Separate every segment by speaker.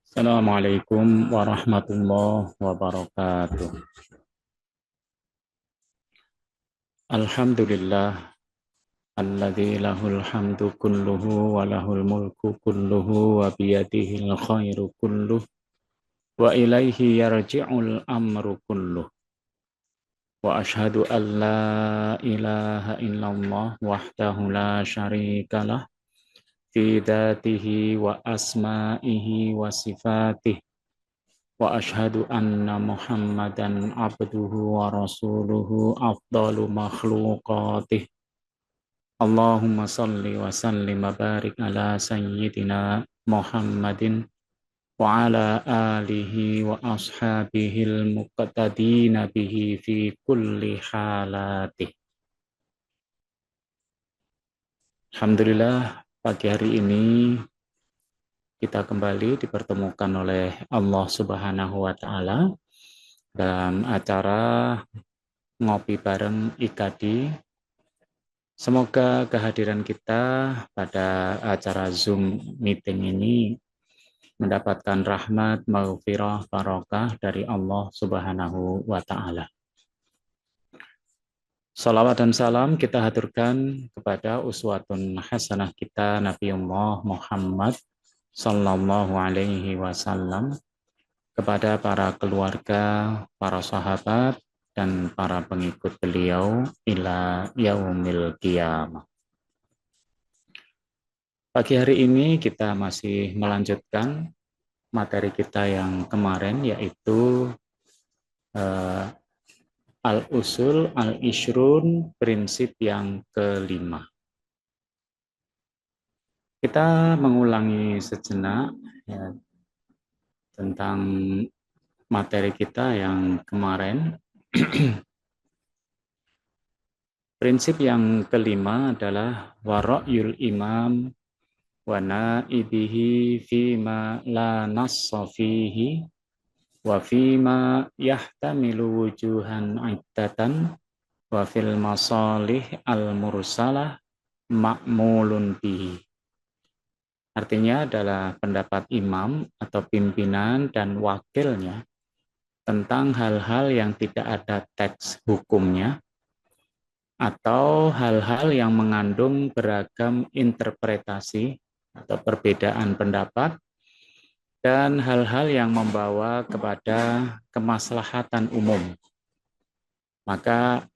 Speaker 1: Assalamualaikum warahmatullahi wabarakatuh. Alhamdulillah alladzi lahul hamdu kulluhu wa lahul mulku kulluhu wa biyadihil khairu kulluhu wa ilaihi yarji'ul amru kulluhu. Wa ashhadu an la ilaha illallah wahdahu la syarika lah fi dzatihi wa asma'ihi wa sifatihi. Wa ashhadu anna Muhammadan abduhu wa rasuluhu afdalu makhluqatih. Allahumma salli wa sallim wa barik ala sayyidina Muhammadin wa ala alihi wa ashabihil muqtadina bihi fi kulli halatih. Alhamdulillah, pagi hari ini kita kembali dipertemukan oleh Allah Subhanahu wa taala dalam acara ngopi bareng IKADI. Semoga kehadiran kita pada acara Zoom meeting ini mendapatkan rahmat, maghfirah, barokah dari Allah Subhanahu wa taala. Salawat dan salam kita haturkan kepada uswatun hasanah kita Nabiullah Muhammad sallallahu alaihi wasallam, kepada para keluarga, para sahabat, dan para pengikut beliau ila yaumil qiyamah. Pagi hari ini kita masih melanjutkan materi kita yang kemarin, yaitu al-usul al-ishrun, prinsip yang kelima. Kita mengulangi sejenak ya, tentang materi kita yang kemarin. Prinsip yang kelima adalah wara'yul imam wa naibihi fima la nassa fihi wa fima yahtamilu wujuhan iddatan wa fil masalih al-mursalah ma'mulun bihi. Artinya adalah pendapat imam atau pimpinan dan wakilnya tentang hal-hal yang tidak ada teks hukumnya atau hal-hal yang mengandung beragam interpretasi atau perbedaan pendapat dan hal-hal yang membawa kepada kemaslahatan umum. Maka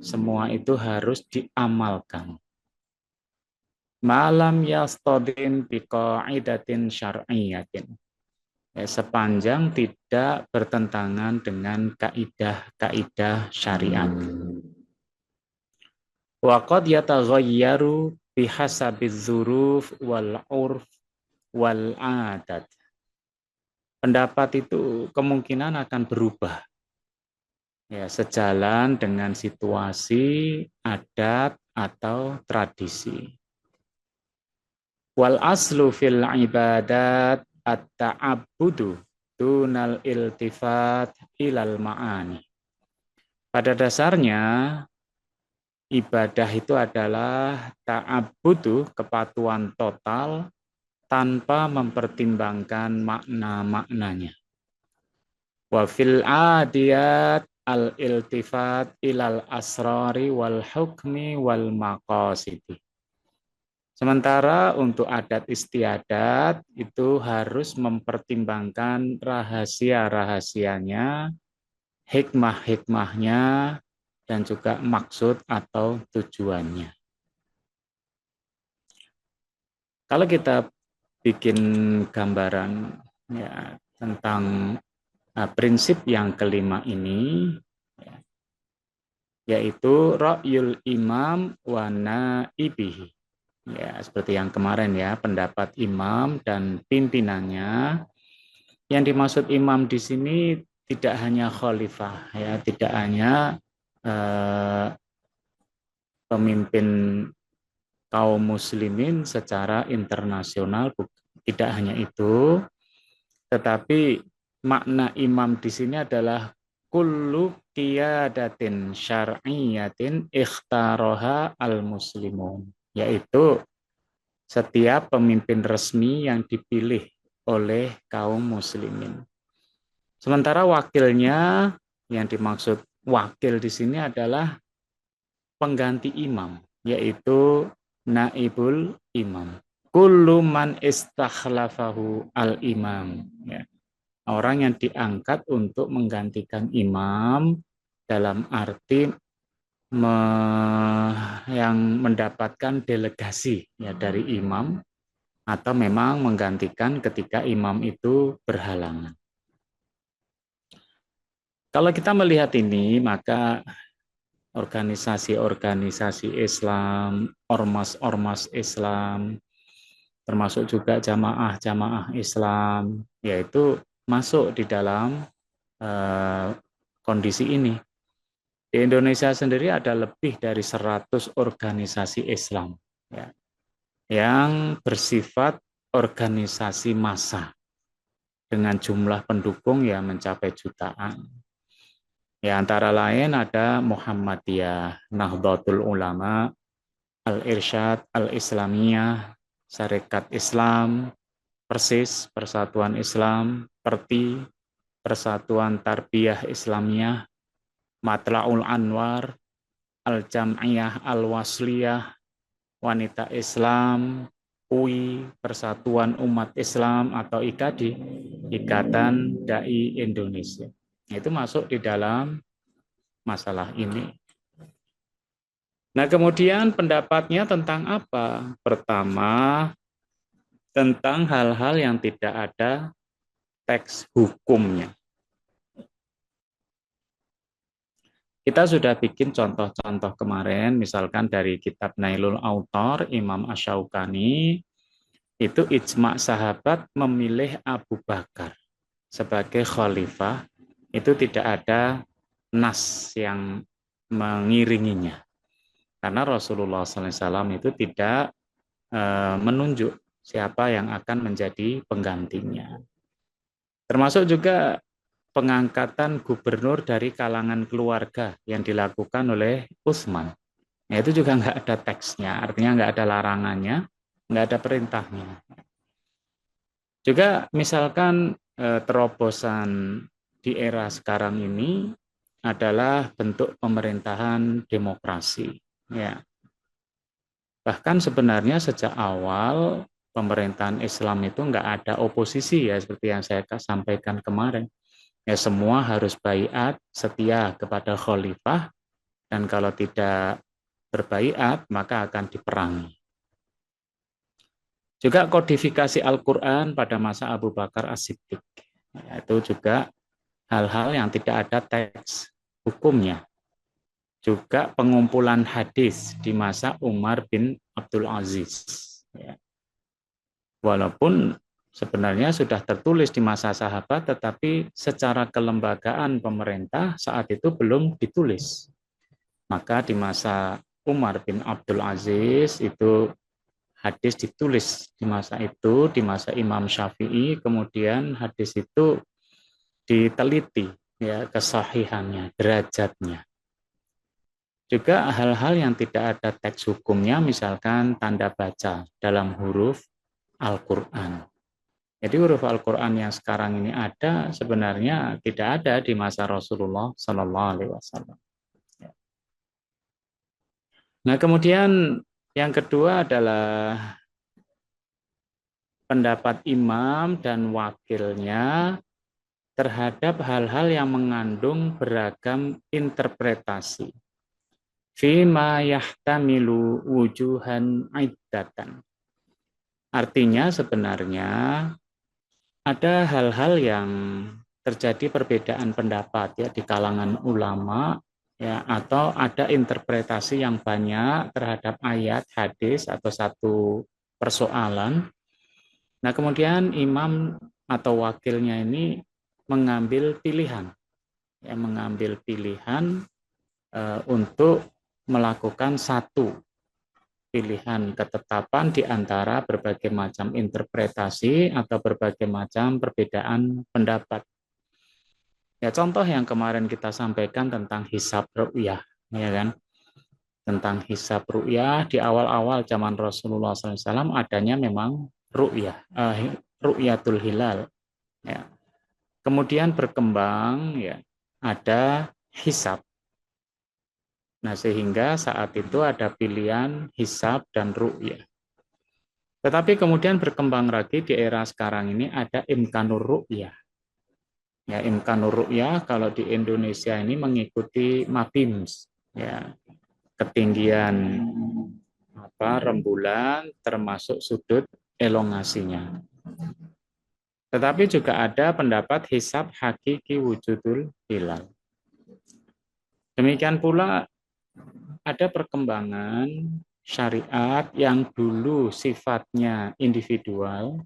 Speaker 1: semua itu harus diamalkan. Malam yastadin biqaidatin syar'iyyatin. Sepanjang tidak bertentangan dengan kaidah-kaidah syariat. Wa qad yataghayyaru bihasabiz dzuruf wal 'urf wal 'adat. Pendapat itu kemungkinan akan berubah. Ya, sejalan dengan situasi, adat atau tradisi. Wal aslu fil ibadat at-ta'abbudu dunal iltifat ilal ma'ani. Pada dasarnya ibadah itu adalah ta'abbudu, kepatuhan total tanpa mempertimbangkan makna-maknanya. Wa fil adiyat al-iltifat ilal asrari wal hukmi wal maqasidi. Sementara untuk adat istiadat itu harus mempertimbangkan rahasia-rahasianya, hikmah-hikmahnya, dan juga maksud atau tujuannya. Kalau kita bikin gambaran ya, tentang prinsip yang kelima ini, yaitu ra'yul imam wa naibihi. Ya, seperti yang kemarin ya, pendapat imam dan pimpinannya. Yang dimaksud imam di sini tidak hanya khalifah, ya, tidak hanya pemimpin kaum muslimin secara internasional, tidak hanya itu, tetapi makna imam di sini adalah kullu qiyadatin syar'iyyatin ikhtaraha al-muslimun, yaitu setiap pemimpin resmi yang dipilih oleh kaum muslimin. Sementara wakilnya, yang dimaksud wakil di sini adalah pengganti imam, yaitu naibul imam. Kullu man istakhlafahu al-imam. Ya. Orang yang diangkat untuk menggantikan imam dalam arti yang mendapatkan delegasi ya dari imam atau memang menggantikan ketika imam itu berhalangan. Kalau kita melihat ini, maka organisasi-organisasi Islam, ormas-ormas Islam, termasuk juga jamaah-jamaah Islam, yaitu masuk di dalam kondisi ini. Di Indonesia sendiri ada lebih dari 100 organisasi Islam ya, yang bersifat organisasi massa dengan jumlah pendukung yang mencapai jutaan. Ya, antara lain ada Muhammadiyah, Nahdlatul Ulama, Al-Irsyad, Al-Islamiyah, Sarekat Islam, Persis, Persatuan Islam, Perti, Persatuan Tarbiyah Islamiyah, Matla'ul Anwar, Al-Jam'iyah Al-Wasliyah, Wanita Islam, UI, Persatuan Umat Islam atau IKADI, Ikatan Dai Indonesia. Itu masuk di dalam masalah ini. Nah, kemudian pendapatnya tentang apa? Pertama, tentang hal-hal yang tidak ada teks hukumnya. Kita sudah bikin contoh-contoh kemarin, misalkan dari kitab Nailul Autor, Imam Asy-Syaukani, itu ijma' sahabat memilih Abu Bakar sebagai khalifah, itu tidak ada nas yang mengiringinya. Karena Rasulullah SAW itu tidak menunjuk siapa yang akan menjadi penggantinya. Termasuk juga pengangkatan gubernur dari kalangan keluarga yang dilakukan oleh Utsman. Nah, itu juga nggak ada teksnya, artinya nggak ada larangannya, nggak ada perintahnya. Juga misalkan terobosan di era sekarang ini adalah bentuk pemerintahan demokrasi. Ya. Bahkan sebenarnya sejak awal pemerintahan Islam itu nggak ada oposisi ya, seperti yang saya sampaikan kemarin. Ya, semua harus baiat, setia kepada khalifah, dan kalau tidak berbaiat maka akan diperangi. Juga kodifikasi Al-Quran pada masa Abu Bakar As-Siddiq. Itu juga hal-hal yang tidak ada teks hukumnya. Juga pengumpulan hadis di masa Umar bin Abdul Aziz. Walaupun sebenarnya sudah tertulis di masa sahabat, tetapi secara kelembagaan pemerintah saat itu belum ditulis. Maka di masa Umar bin Abdul Aziz itu hadis ditulis di masa itu, di masa Imam Syafi'i, kemudian hadis itu diteliti ya kesahihannya, derajatnya. Juga hal-hal yang tidak ada teks hukumnya, misalkan tanda baca dalam huruf Al-Quran. Jadi huruf Al-Quran yang sekarang ini ada sebenarnya tidak ada di masa Rasulullah Sallallahu Alaihi Wasallam. Nah, kemudian yang kedua adalah pendapat imam dan wakilnya terhadap hal-hal yang mengandung beragam interpretasi. Fima yahtamilu wujuhan iddatan. Artinya sebenarnya ada hal-hal yang terjadi perbedaan pendapat ya di kalangan ulama ya, atau ada interpretasi yang banyak terhadap ayat, hadis atau satu persoalan. Nah, kemudian imam atau wakilnya ini mengambil pilihan untuk melakukan satu pilihan ketetapan di antara berbagai macam interpretasi atau berbagai macam perbedaan pendapat. Ya, contoh yang kemarin kita sampaikan tentang hisab ru'yah, ya kan? Tentang hisab ru'yah di awal-awal zaman Rasulullah SAW adanya memang ru'yah, ru'yatul hilal. Ya. Kemudian berkembang ya ada hisab. Nah, sehingga saat itu ada pilihan hisab dan ru'yah. Tetapi kemudian berkembang lagi di era sekarang ini ada imkanur ru'yah. Ya, imkanur ru'yah kalau di Indonesia ini mengikuti MAPIMS, ya, ketinggian rembulan termasuk sudut elongasinya. Tetapi juga ada pendapat hisab hakiki wujudul hilal. Demikian pula ada perkembangan syariat yang dulu sifatnya individual,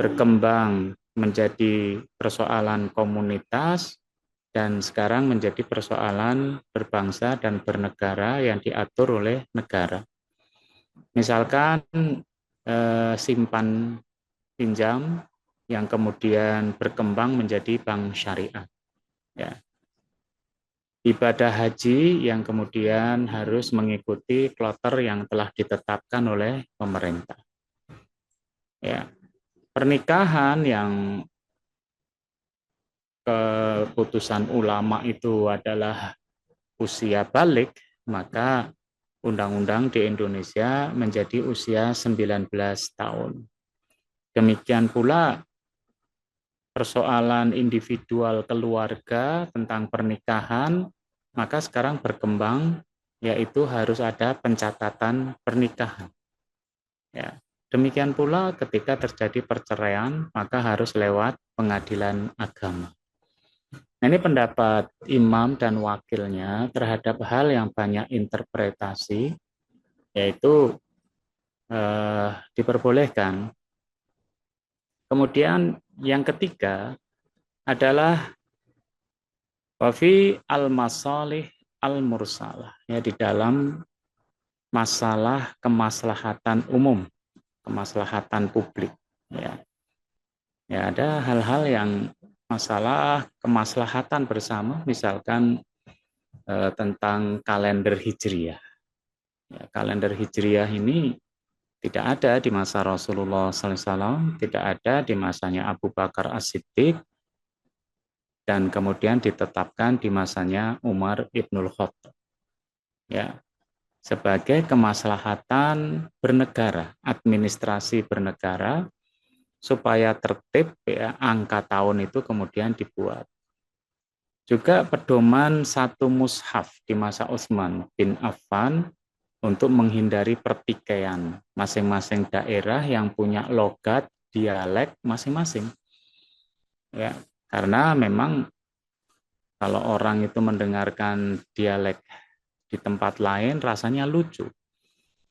Speaker 1: berkembang menjadi persoalan komunitas, dan sekarang menjadi persoalan berbangsa dan bernegara yang diatur oleh negara. Misalkan simpan pinjam yang kemudian berkembang menjadi bank syariah. Ya. Ibadah haji yang kemudian harus mengikuti kloter yang telah ditetapkan oleh pemerintah. Ya. Pernikahan yang keputusan ulama itu adalah usia balik, maka undang-undang di Indonesia menjadi usia 19 tahun. Demikian pula persoalan individual keluarga tentang pernikahan, maka sekarang berkembang yaitu harus ada pencatatan pernikahan. Ya. Demikian pula ketika terjadi perceraian, maka harus lewat pengadilan agama. Nah, ini pendapat imam dan wakilnya terhadap hal yang banyak interpretasi, yaitu diperbolehkan. Kemudian yang ketiga adalah wafi al-masalih al-mursalah, ya, di dalam masalah kemaslahatan umum, kemaslahatan publik. Ya, ya ada hal-hal yang masalah kemaslahatan bersama, misalkan tentang kalender hijriah. Ya, kalender hijriah ini tidak ada di masa Rasulullah SAW, tidak ada di masanya Abu Bakar As-Siddiq, dan kemudian ditetapkan di masanya Umar Ibnul Khattab. Ya, sebagai kemaslahatan bernegara, administrasi bernegara, supaya tertib, ya, angka tahun itu kemudian dibuat. Juga pedoman satu mushaf di masa Utsman bin Affan untuk menghindari pertikaian masing-masing daerah yang punya logat dialek masing-masing. Ya, karena memang kalau orang itu mendengarkan dialek di tempat lain rasanya lucu.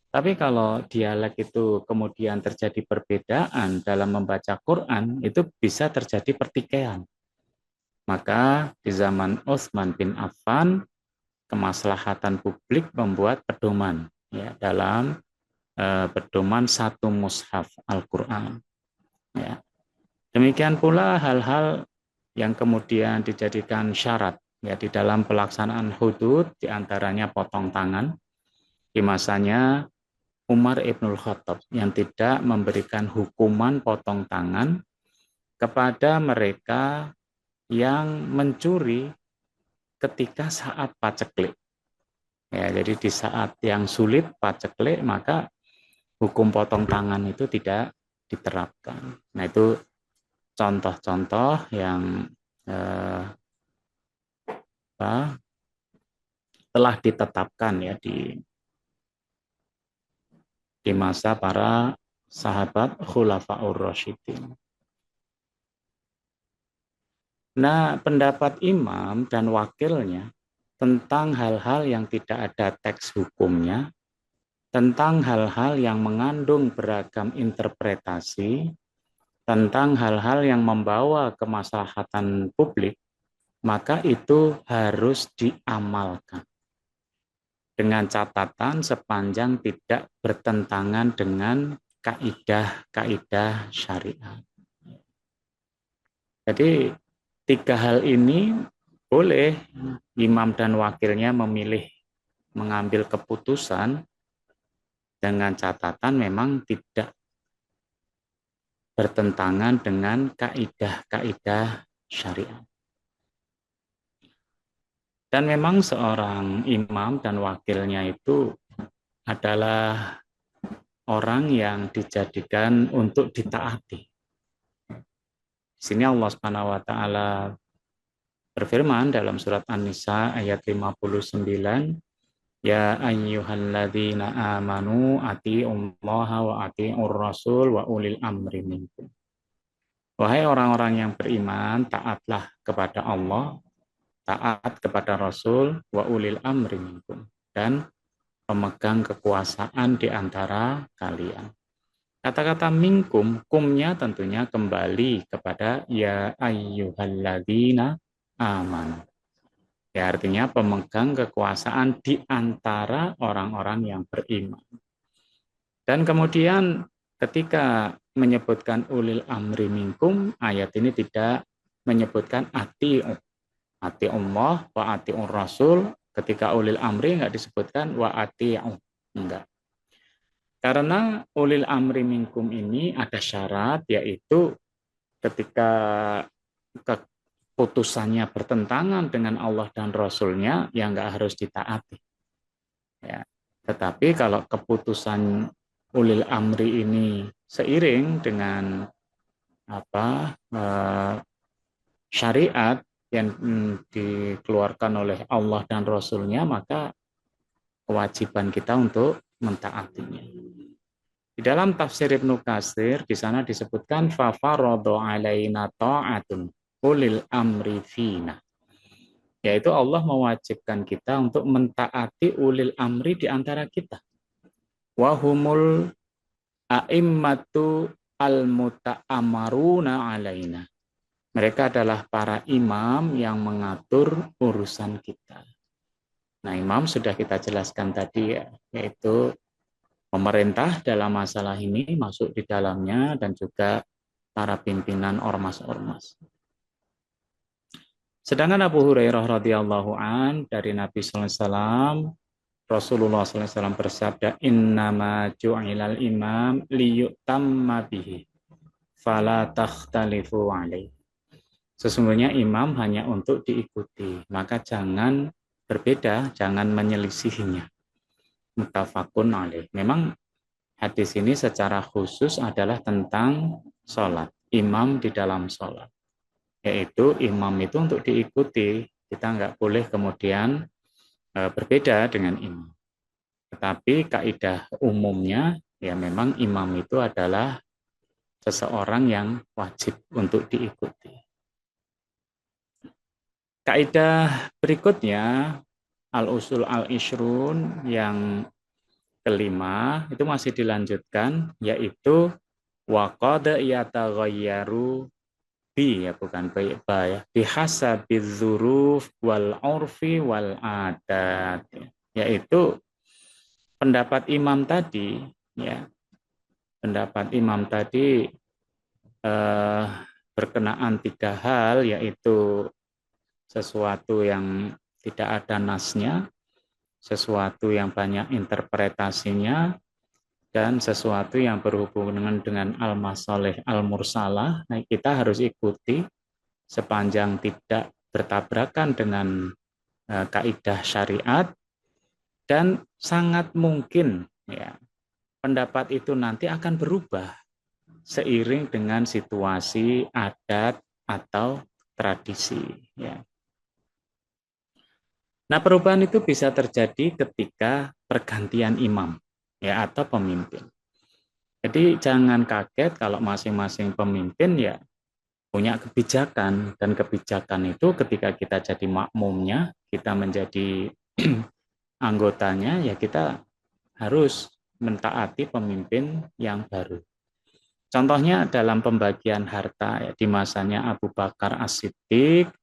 Speaker 1: Tapi kalau dialek itu kemudian terjadi perbedaan dalam membaca Quran, itu bisa terjadi pertikaian. Maka di zaman Utsman bin Affan, kemaslahatan publik membuat pedoman, ya, dalam pedoman satu mushaf Al-Quran. Ya. Demikian pula hal-hal yang kemudian dijadikan syarat, ya, di dalam pelaksanaan hudud, diantaranya potong tangan di masanya Umar Ibnul Khattab yang tidak memberikan hukuman potong tangan kepada mereka yang mencuri ketika saat paceklik. Ya, jadi di saat yang sulit paceklik, maka hukum potong tangan itu tidak diterapkan. Nah, itu contoh-contoh yang telah ditetapkan, ya, di masa para sahabat Khulafaur Rasyidin. Nah, pendapat imam dan wakilnya tentang hal-hal yang tidak ada teks hukumnya, tentang hal-hal yang mengandung beragam interpretasi, tentang hal-hal yang membawa kemaslahatan publik, maka itu harus diamalkan. Dengan catatan sepanjang tidak bertentangan dengan kaidah-kaidah syariat. Jadi tiga hal ini boleh imam dan wakilnya memilih mengambil keputusan dengan catatan memang tidak bertentangan dengan kaidah-kaidah syariat. Dan memang seorang imam dan wakilnya itu adalah orang yang dijadikan untuk ditaati. Di sini Allah Subhanahu wa taala berfirman dalam surat An-Nisa ayat 59, ya ayyuhalladzina amanu atiullaha wa atiur rasul wa ulil amri minkum. Wahai orang-orang yang beriman, taatlah kepada Allah, taat kepada Rasul, wa ulil amri minkum, dan pemegang kekuasaan di antara kalian. Kata-kata minkum, kumnya tentunya kembali kepada ya ayyuhalladzina amanu. Ya, artinya pemegang kekuasaan di antara orang-orang yang beriman. Dan kemudian ketika menyebutkan ulil amri minkum, ayat ini tidak menyebutkan ati Allah wa atiur rasul. Ketika ulil amri enggak disebutkan wa ati'u, enggak. Karena ulil amri minkum ini ada syarat, yaitu ketika keputusannya bertentangan dengan Allah dan Rasulnya, ya enggak harus ditaati. Ya. Tetapi kalau keputusan ulil amri ini seiring dengan syariat yang dikeluarkan oleh Allah dan Rasulnya, maka kewajiban kita untuk mentaatinya. Di dalam tafsir Ibnu Katsir, di sana disebutkan fa faradu alaina ta'atun ulil amri fina. Yaitu Allah mewajibkan kita untuk mentaati ulil amri di antara kita. Wa humul a'immatu al-muta'amaruna alaina. Mereka adalah para imam yang mengatur urusan kita. Nah, imam sudah kita jelaskan tadi ya, yaitu pemerintah dalam masalah ini masuk di dalamnya dan juga para pimpinan ormas-ormas. Sedangkan Abu Hurairah radhiyallahu an dari Nabi sallallahu alaihi wasallam, Rasulullah sallallahu alaihi wasallam bersabda, "Innama ju'ilal imam liyutamma bihi, fala takhtalifu alaihi." Sesungguhnya imam hanya untuk diikuti, maka jangan berbeda, jangan menyelisihinya. Muttafaqun alaih. Memang hadis ini secara khusus adalah tentang sholat, imam di dalam sholat. Yaitu imam itu untuk diikuti, kita nggak boleh kemudian berbeda dengan imam. Tetapi kaidah umumnya, ya memang imam itu adalah seseorang yang wajib untuk diikuti. Kaidah berikutnya, al-usul al-ishrun yang kelima, itu masih dilanjutkan, yaitu waqad yataghayyaru bi, ya bukan ba ya, bihasabiz dzuruf wal urfi wal adat, yaitu pendapat imam tadi, ya. Pendapat imam tadi berkenaan tiga hal, yaitu sesuatu yang tidak ada nasnya, sesuatu yang banyak interpretasinya, dan sesuatu yang berhubungan dengan al-masalih al-mursalah. Nah, kita harus ikuti sepanjang tidak bertabrakan dengan kaidah syariat, dan sangat mungkin ya pendapat itu nanti akan berubah seiring dengan situasi, adat, atau tradisi. Ya. Nah, perubahan itu bisa terjadi ketika pergantian imam ya atau pemimpin. Jadi jangan kaget kalau masing-masing pemimpin ya punya kebijakan, dan kebijakan itu ketika kita jadi makmumnya, kita menjadi anggotanya, ya kita harus mentaati pemimpin yang baru. Contohnya dalam pembagian harta ya, di masanya Abu Bakar As-Siddiq,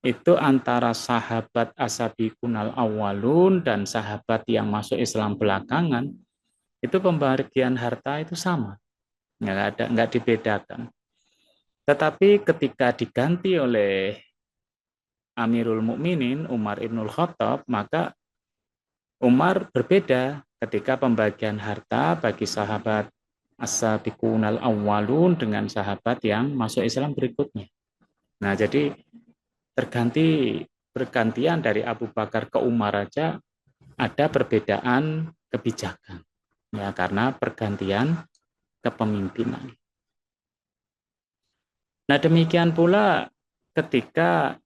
Speaker 1: itu antara sahabat as-sabiqunal awwalun dan sahabat yang masuk Islam belakangan, itu pembagian harta itu sama, nggak dibedakan. Tetapi ketika diganti oleh Amirul Mukminin Umar Ibnul Khattab, maka Umar berbeda ketika pembagian harta bagi sahabat as-sabiqunal awwalun dengan sahabat yang masuk Islam berikutnya. Nah, jadi bergantian dari Abu Bakar ke Umar aja ada perbedaan kebijakan. Ya, karena pergantian kepemimpinan. Nah, demikian pula ketika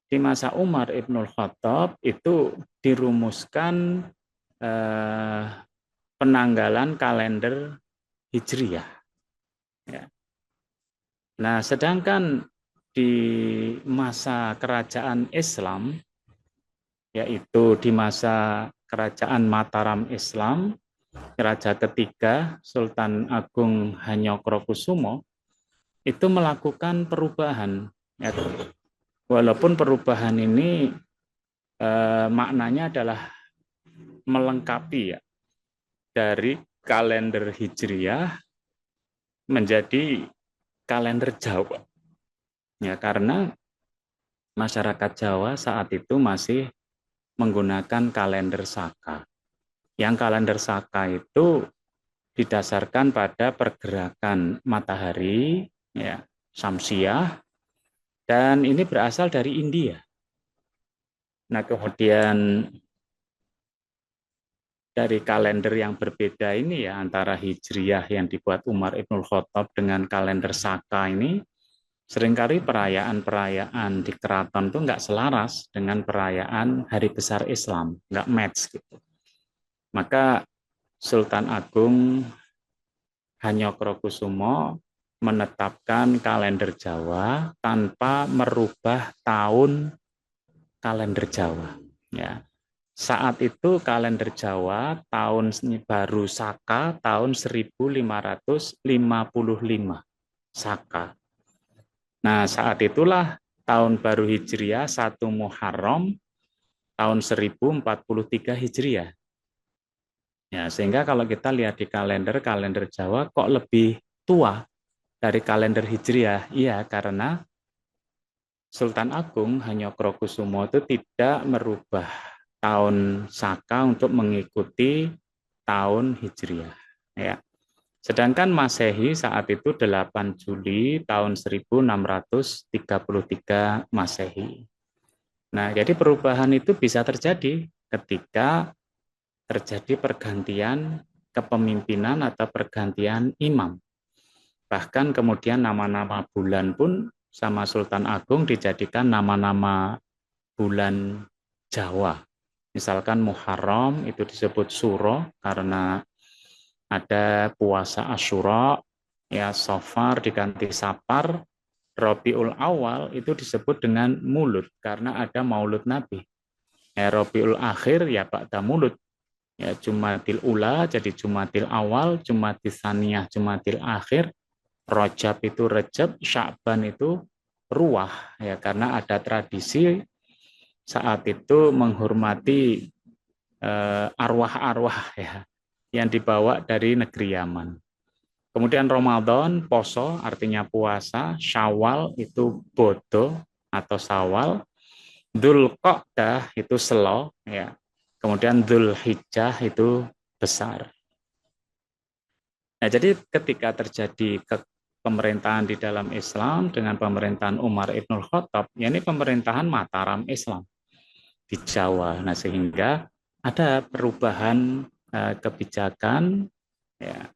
Speaker 1: di masa Umar Ibnul Khattab itu dirumuskan eh, penanggalan kalender Hijriyah. Ya. Nah, sedangkan di masa kerajaan Islam, yaitu di masa kerajaan Mataram Islam, Raja ketiga Sultan Agung Hanyokrokusumo itu melakukan perubahan. Ya, walaupun perubahan ini maknanya adalah melengkapi ya, dari kalender Hijriyah menjadi kalender Jawa. Ya, karena masyarakat Jawa saat itu masih menggunakan kalender Saka. Yang kalender Saka itu didasarkan pada pergerakan matahari, ya, Samsiah, dan ini berasal dari India. Nah, kemudian dari kalender yang berbeda ini ya, antara Hijriyah yang dibuat Umar Ibnul Khattab dengan kalender Saka ini, seringkali perayaan-perayaan di keraton itu nggak selaras dengan perayaan Hari Besar Islam, nggak match gitu. Maka Sultan Agung Hanyokrokusumo menetapkan kalender Jawa tanpa merubah tahun kalender Jawa. Ya. Saat itu kalender Jawa tahun baru Saka tahun 1555 Saka. Nah, saat itulah tahun baru Hijriah 1 Muharram tahun 1043 Hijriah. Ya, sehingga kalau kita lihat di kalender Jawa kok lebih tua dari kalender Hijriah. Iya, karena Sultan Agung Hanyokrokusumo itu tidak merubah tahun Saka untuk mengikuti tahun Hijriah. Ya. Sedangkan Masehi saat itu 8 Juli tahun 1633 Masehi. Nah, jadi perubahan itu bisa terjadi ketika terjadi pergantian kepemimpinan atau pergantian imam. Bahkan kemudian nama-nama bulan pun sama Sultan Agung dijadikan nama-nama bulan Jawa. Misalkan Muharram itu disebut Suro karena ada puasa Asyura, ya Safar diganti Sapar, Rabiul Awal itu disebut dengan Mulud karena ada Maulud Nabi. Ya, Rabiul Akhir ya Ba'da Mulud. Ya, Jumatil Ula jadi Jumatil Awal, Jumatil Tsaniyah, Jumatil Akhir, Rajab itu Rejab, Sya'ban itu Ruah ya karena ada tradisi saat itu menghormati arwah-arwah ya yang dibawa dari negeri Yaman. Kemudian Ramadan, poso artinya puasa, Syawal itu bodo atau Sawal, Dzulqa'dah itu selo ya. Kemudian Dzulhijjah itu besar. Nah, jadi ketika terjadi pemerintahan di dalam Islam dengan pemerintahan Umar Ibnul Khattab, ya ini pemerintahan Mataram Islam di Jawa. Nah, sehingga ada perubahan kebijakan, ya,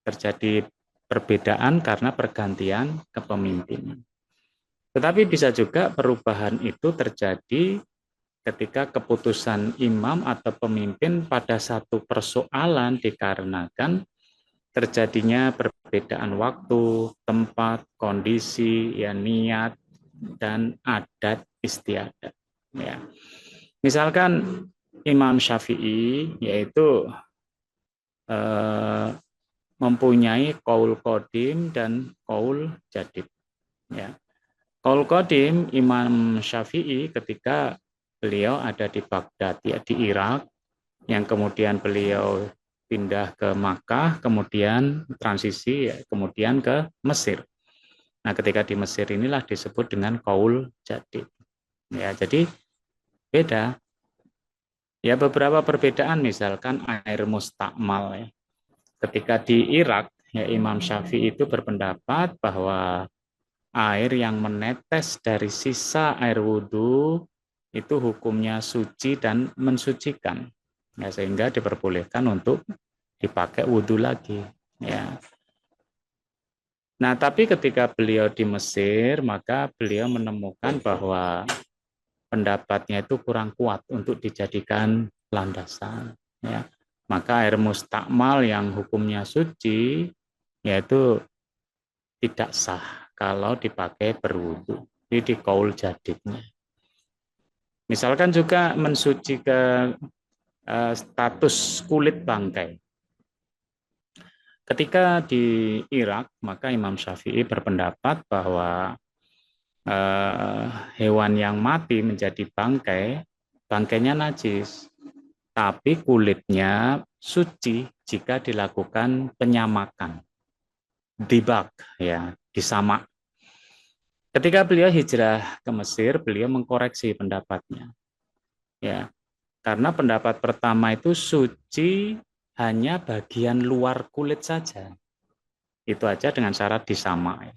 Speaker 1: terjadi perbedaan karena pergantian kepemimpinan. Tetapi bisa juga perubahan itu terjadi ketika keputusan imam atau pemimpin pada satu persoalan dikarenakan terjadinya perbedaan waktu, tempat, kondisi, ya niat, dan adat istiadat. Ya. Misalkan Imam Syafi'i yaitu mempunyai qaul qadim dan qaul jadid. Ya. Qaul qadim Imam Syafi'i ketika beliau ada di Baghdad, ya, di Irak, yang kemudian beliau pindah ke Makkah, kemudian transisi, ya, kemudian ke Mesir. Nah, ketika di Mesir inilah disebut dengan qaul jadid. Ya, jadi beda. Ya, beberapa perbedaan misalkan air mustakmal, ya. ketika di Irak, ya Imam Syafi'i itu berpendapat bahwa air yang menetes dari sisa air wudhu itu hukumnya suci dan mensucikan, ya, sehingga diperbolehkan untuk dipakai wudhu lagi. Ya. Nah, tapi ketika beliau di Mesir, maka beliau menemukan bahwa pendapatnya itu kurang kuat untuk dijadikan landasan. Ya. Maka air mustakmal yang hukumnya suci, yaitu tidak sah kalau dipakai berwudu. Ini di kaul jadidnya. Misalkan juga mensuci ke status kulit bangkai. Ketika di Irak, maka Imam Syafi'i berpendapat bahwa hewan yang mati menjadi bangkai, bangkainya najis, tapi kulitnya suci jika dilakukan penyamakan, dibak, ya, disamak. Ketika beliau hijrah ke Mesir, beliau mengkoreksi pendapatnya, ya, karena pendapat pertama itu suci hanya bagian luar kulit saja, itu aja dengan syarat disamak.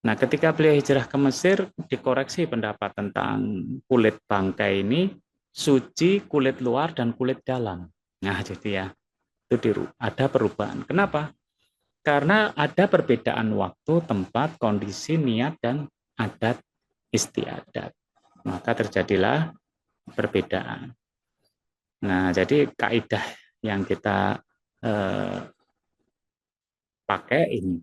Speaker 1: Nah, ketika beliau hijrah ke Mesir, dikoreksi pendapat tentang kulit bangkai ini, suci kulit luar dan kulit dalam. Nah, jadi ya, itu ada perubahan. Kenapa? Karena ada perbedaan waktu, tempat, kondisi, niat, dan adat istiadat. Maka terjadilah perbedaan. Nah, jadi kaidah yang kita pakai ini.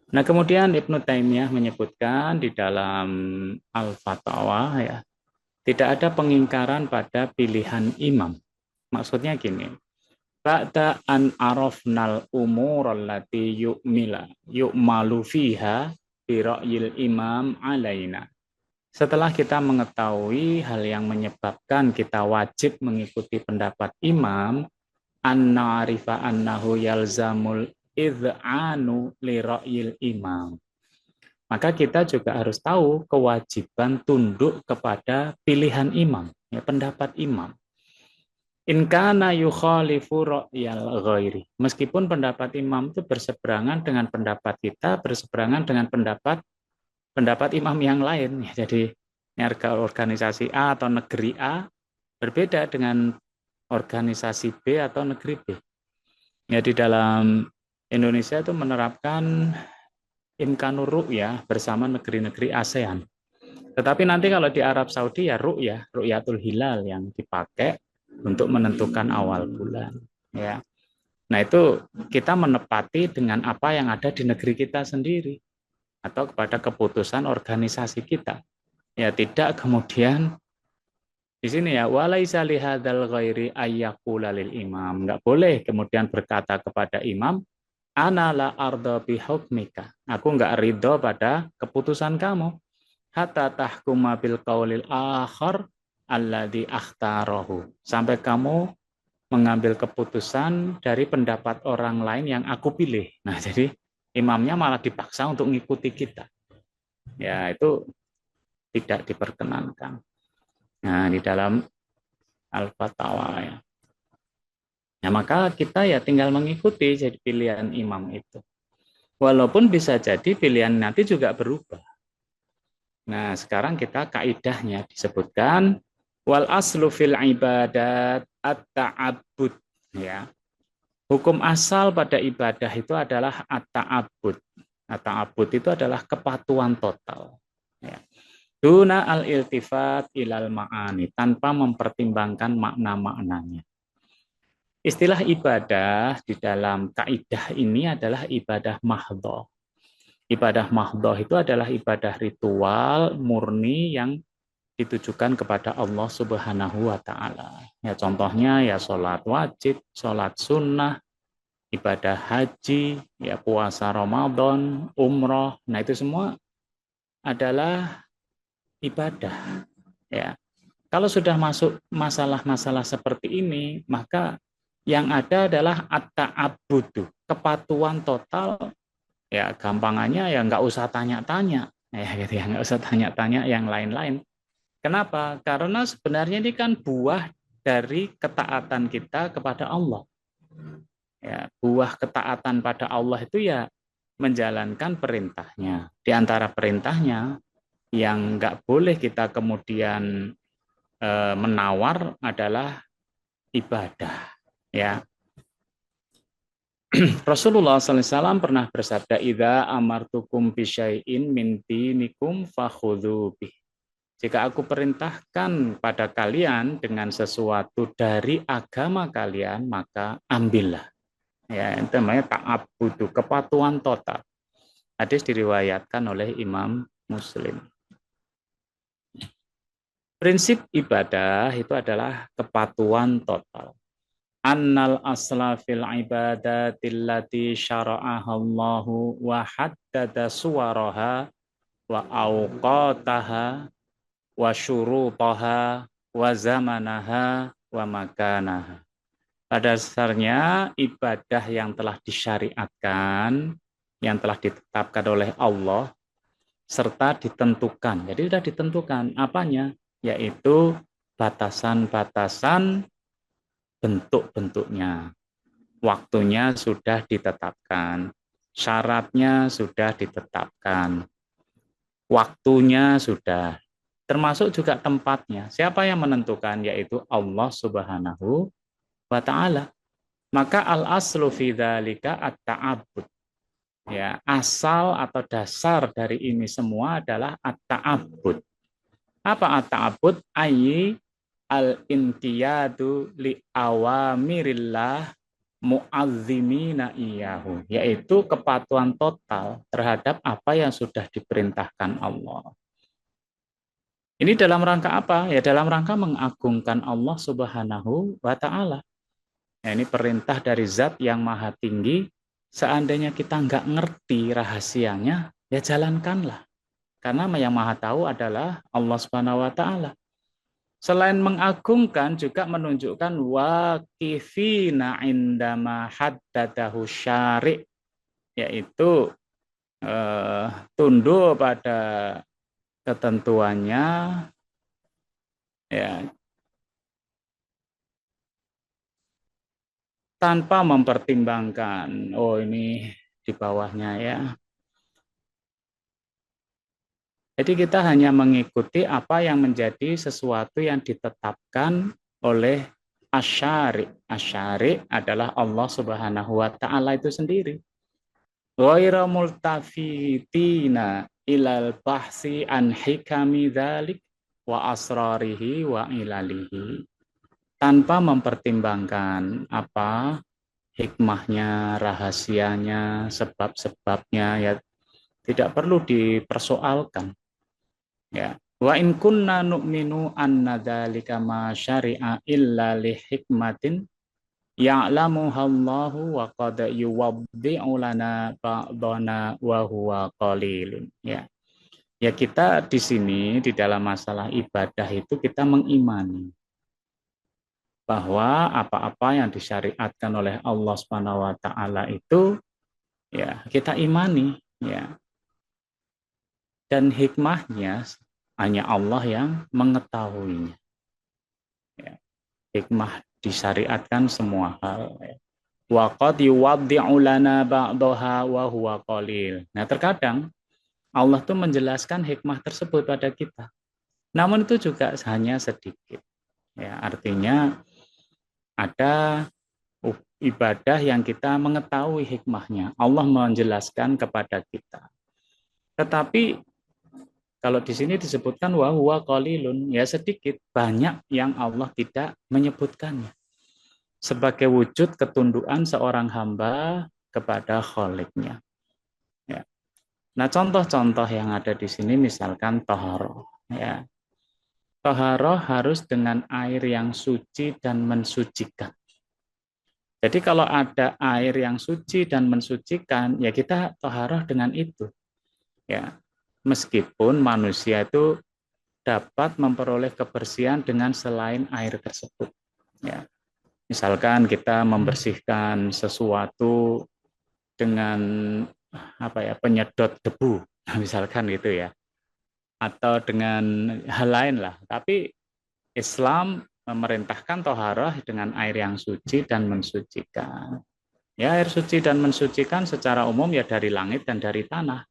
Speaker 1: Nah, kemudian Ibnu Taimiyah menyebutkan di dalam Al-Fatawa, ya, tidak ada pengingkaran pada pilihan imam. Maksudnya gini, ba'da an arafnal umur allati yu'malu fiha bi ra'yil imam alaina. Setelah kita mengetahui hal yang menyebabkan kita wajib mengikuti pendapat imam, an na'rifa annahu yalzamul id'anu li ra'yil imam. Maka kita juga harus tahu kewajiban tunduk kepada pilihan imam, ya, pendapat imam. In kana yukhalifu ra'yal ghairi. Meskipun pendapat imam itu berseberangan dengan pendapat kita, berseberangan dengan pendapat imam yang lain. Jadi organisasi A atau negeri A berbeda dengan organisasi B atau negeri B. Ya, di dalam Indonesia itu menerapkan imkanur ru'yah bersama negeri-negeri ASEAN. Tetapi nanti kalau di Arab Saudi ya ru'yatul hilal yang dipakai untuk menentukan awal bulan. Ya. Nah, itu kita menepati dengan apa yang ada di negeri kita sendiri atau kepada keputusan organisasi kita. Ya, tidak kemudian di sini ya, walaisa lihadzal ghairi ayyaqula lil imam. Enggak boleh kemudian berkata kepada imam, ana la arda bihukmika. Aku enggak ridho pada keputusan kamu. Hatta tahkuma bil qaulil akhar alladzi akhtarahu. Sampai kamu mengambil keputusan dari pendapat orang lain yang aku pilih. Nah, jadi imamnya malah dipaksa untuk mengikuti kita. Ya, itu tidak diperkenankan. Nah, di dalam Al-Fatawa, ya. Nah, maka kita ya tinggal mengikuti jadi pilihan imam itu. Walaupun bisa jadi pilihan nanti juga berubah. Nah, sekarang kita kaidahnya disebutkan wal aslu fil ibadat at-ta'abbud, ya. Hukum asal pada ibadah itu adalah at-ta'abbud. At-ta'abbud itu adalah kepatuhan total, ya. Duna al-iltifat ilal ma'ani, tanpa mempertimbangkan makna-maknanya. Istilah ibadah di dalam kaidah ini adalah ibadah mahdhah. Ibadah mahdhah itu adalah ibadah ritual murni yang ditujukan kepada Allah Subhanahu wa taala. Ya, contohnya ya sholat wajib, sholat sunnah, ibadah haji, ya puasa Ramadan, umroh. Nah, itu semua adalah ibadah, ya. Kalau sudah masuk masalah-masalah seperti ini, maka yang ada adalah at-ta'abbudu, kepatuhan total. Ya, gampangannya ya nggak usah tanya-tanya, ya gitu ya, nggak usah tanya-tanya yang lain-lain. Kenapa? Karena sebenarnya ini kan buah dari ketaatan kita kepada Allah. Ya, buah ketaatan pada Allah itu ya menjalankan perintahnya. Di antara perintahnya yang nggak boleh kita kemudian menawar adalah ibadah. Ya, Rasulullah SAW pernah bersabda, "Idza amartukum bisyai'in min dinikum fakhudhu bih." Jika aku perintahkan pada kalian dengan sesuatu dari agama kalian, maka ambillah. Ya, itu namanya ta'abbudu, kepatuhan total. Hadis diriwayatkan oleh Imam Muslim. Prinsip ibadah itu adalah kepatuhan total. Annal asla fil ibadatil lati syara'ahallahu wa haddada suwaraha wa awqataha wa syurutaha wa zamanaha wa makanaha. Pada dasarnya ibadah yang telah disyariatkan, yang telah ditetapkan oleh Allah, serta ditentukan. Jadi sudah ditentukan apanya? Yaitu batasan-batasan bentuk-bentuknya. Waktunya sudah ditetapkan, syaratnya sudah ditetapkan, waktunya sudah, termasuk juga tempatnya. Siapa yang menentukan? Yaitu Allah Subhanahu wa Ta'ala. Maka al-aslu fi dzalika at-ta'abbud. Ya, asal atau dasar dari ini semua adalah at-ta'abbud. Apa at-ta'abbud? Ayyi al-inqiyadu li awamirillah mu'azzimina iyahu, yaitu kepatuhan total terhadap apa yang sudah diperintahkan Allah. Ini dalam rangka apa? Ya dalam rangka mengagungkan Allah Subhanahu wa Ta'ala. Ya, ini perintah dari zat yang maha tinggi. Seandainya kita nggak ngerti rahasianya, ya jalankanlah. Karena yang maha tahu adalah Allah Subhanahu wa Ta'ala. Selain mengagungkan juga menunjukkan waqifina indama haddadahu syari', yaitu tunduk pada ketentuannya, ya, tanpa mempertimbangkan oh ini di bawahnya ya. Jadi kita hanya mengikuti apa yang menjadi sesuatu yang ditetapkan oleh asyari. Asyari adalah Allah Subhanahu wa Ta'ala itu sendiri. Ghaira multafitina ilal bahsi an hikami dzalik wa asrarihi wa ilalihi. Tanpa mempertimbangkan apa hikmahnya, rahasianya, sebab-sebabnya, ya tidak perlu dipersoalkan. Ya. Wa in kunna nu'minu anna dzalika ma syari'a illa li hikmatin ya'lamuha Allahu wa qad yuwaddi'u lana ba'dana wa huwa qalilun. Ya. Ya kita di sini di dalam masalah ibadah itu kita mengimani bahwa apa-apa yang disyariatkan oleh Allah Subhanahu wa taala itu ya kita imani ya. Dan hikmahnya hanya Allah yang mengetahuinya. Ya. Hikmah disyariatkan semua hal. Wa qad yuwaddi'u lana ba'daha wa huwa qalil. Nah, terkadang Allah tuh menjelaskan hikmah tersebut pada kita. Namun itu juga hanya sedikit. Ya, artinya ada ibadah yang kita mengetahui hikmahnya. Allah menjelaskan kepada kita. Tetapi kalau di sini disebutkan wa huwa qalilun, ya sedikit, banyak yang Allah tidak menyebutkannya. Sebagai wujud ketundukan seorang hamba kepada Khalik-Nya. Ya. Nah, contoh-contoh yang ada di sini misalkan taharah. Ya. Taharah harus dengan air yang suci dan mensucikan. Jadi kalau ada air yang suci dan mensucikan, ya kita taharah dengan itu. Ya. Meskipun manusia itu dapat memperoleh kebersihan dengan selain air tersebut. Ya. Misalkan kita membersihkan sesuatu dengan apa ya penyedot debu, misalkan gitu ya. atau dengan hal lain lah. Tapi Islam memerintahkan toharoh dengan air yang suci dan mensucikan. Ya, air suci dan mensucikan secara umum ya dari langit dan dari tanah.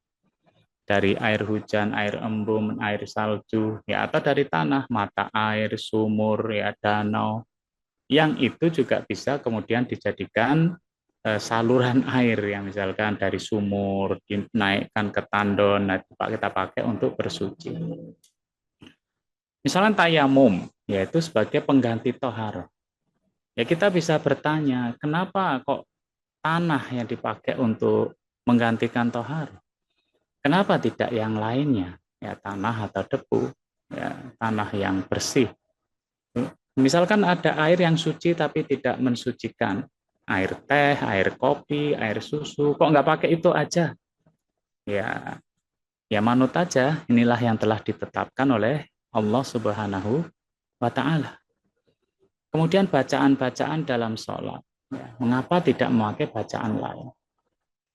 Speaker 1: Dari air hujan, air embun, air salju, ya atau dari tanah, mata air, sumur, ya danau. Yang itu juga bisa kemudian dijadikan saluran air yang misalkan dari sumur dinaikkan ke tandon, nah kita pakai untuk bersuci. Misalnya tayamum, yaitu sebagai pengganti tohar. Ya kita bisa bertanya, kenapa kok tanah yang dipakai untuk menggantikan tohar? Kenapa tidak yang lainnya? Ya tanah atau debu, ya tanah yang bersih. Misalkan ada air yang suci tapi tidak mensucikan, air teh, air kopi, air susu, kok nggak pakai itu aja? Ya, ya manut aja. Inilah yang telah ditetapkan oleh Allah Subhanahu wa Ta'ala. Kemudian bacaan-bacaan dalam sholat. Ya, mengapa tidak memakai bacaan lain?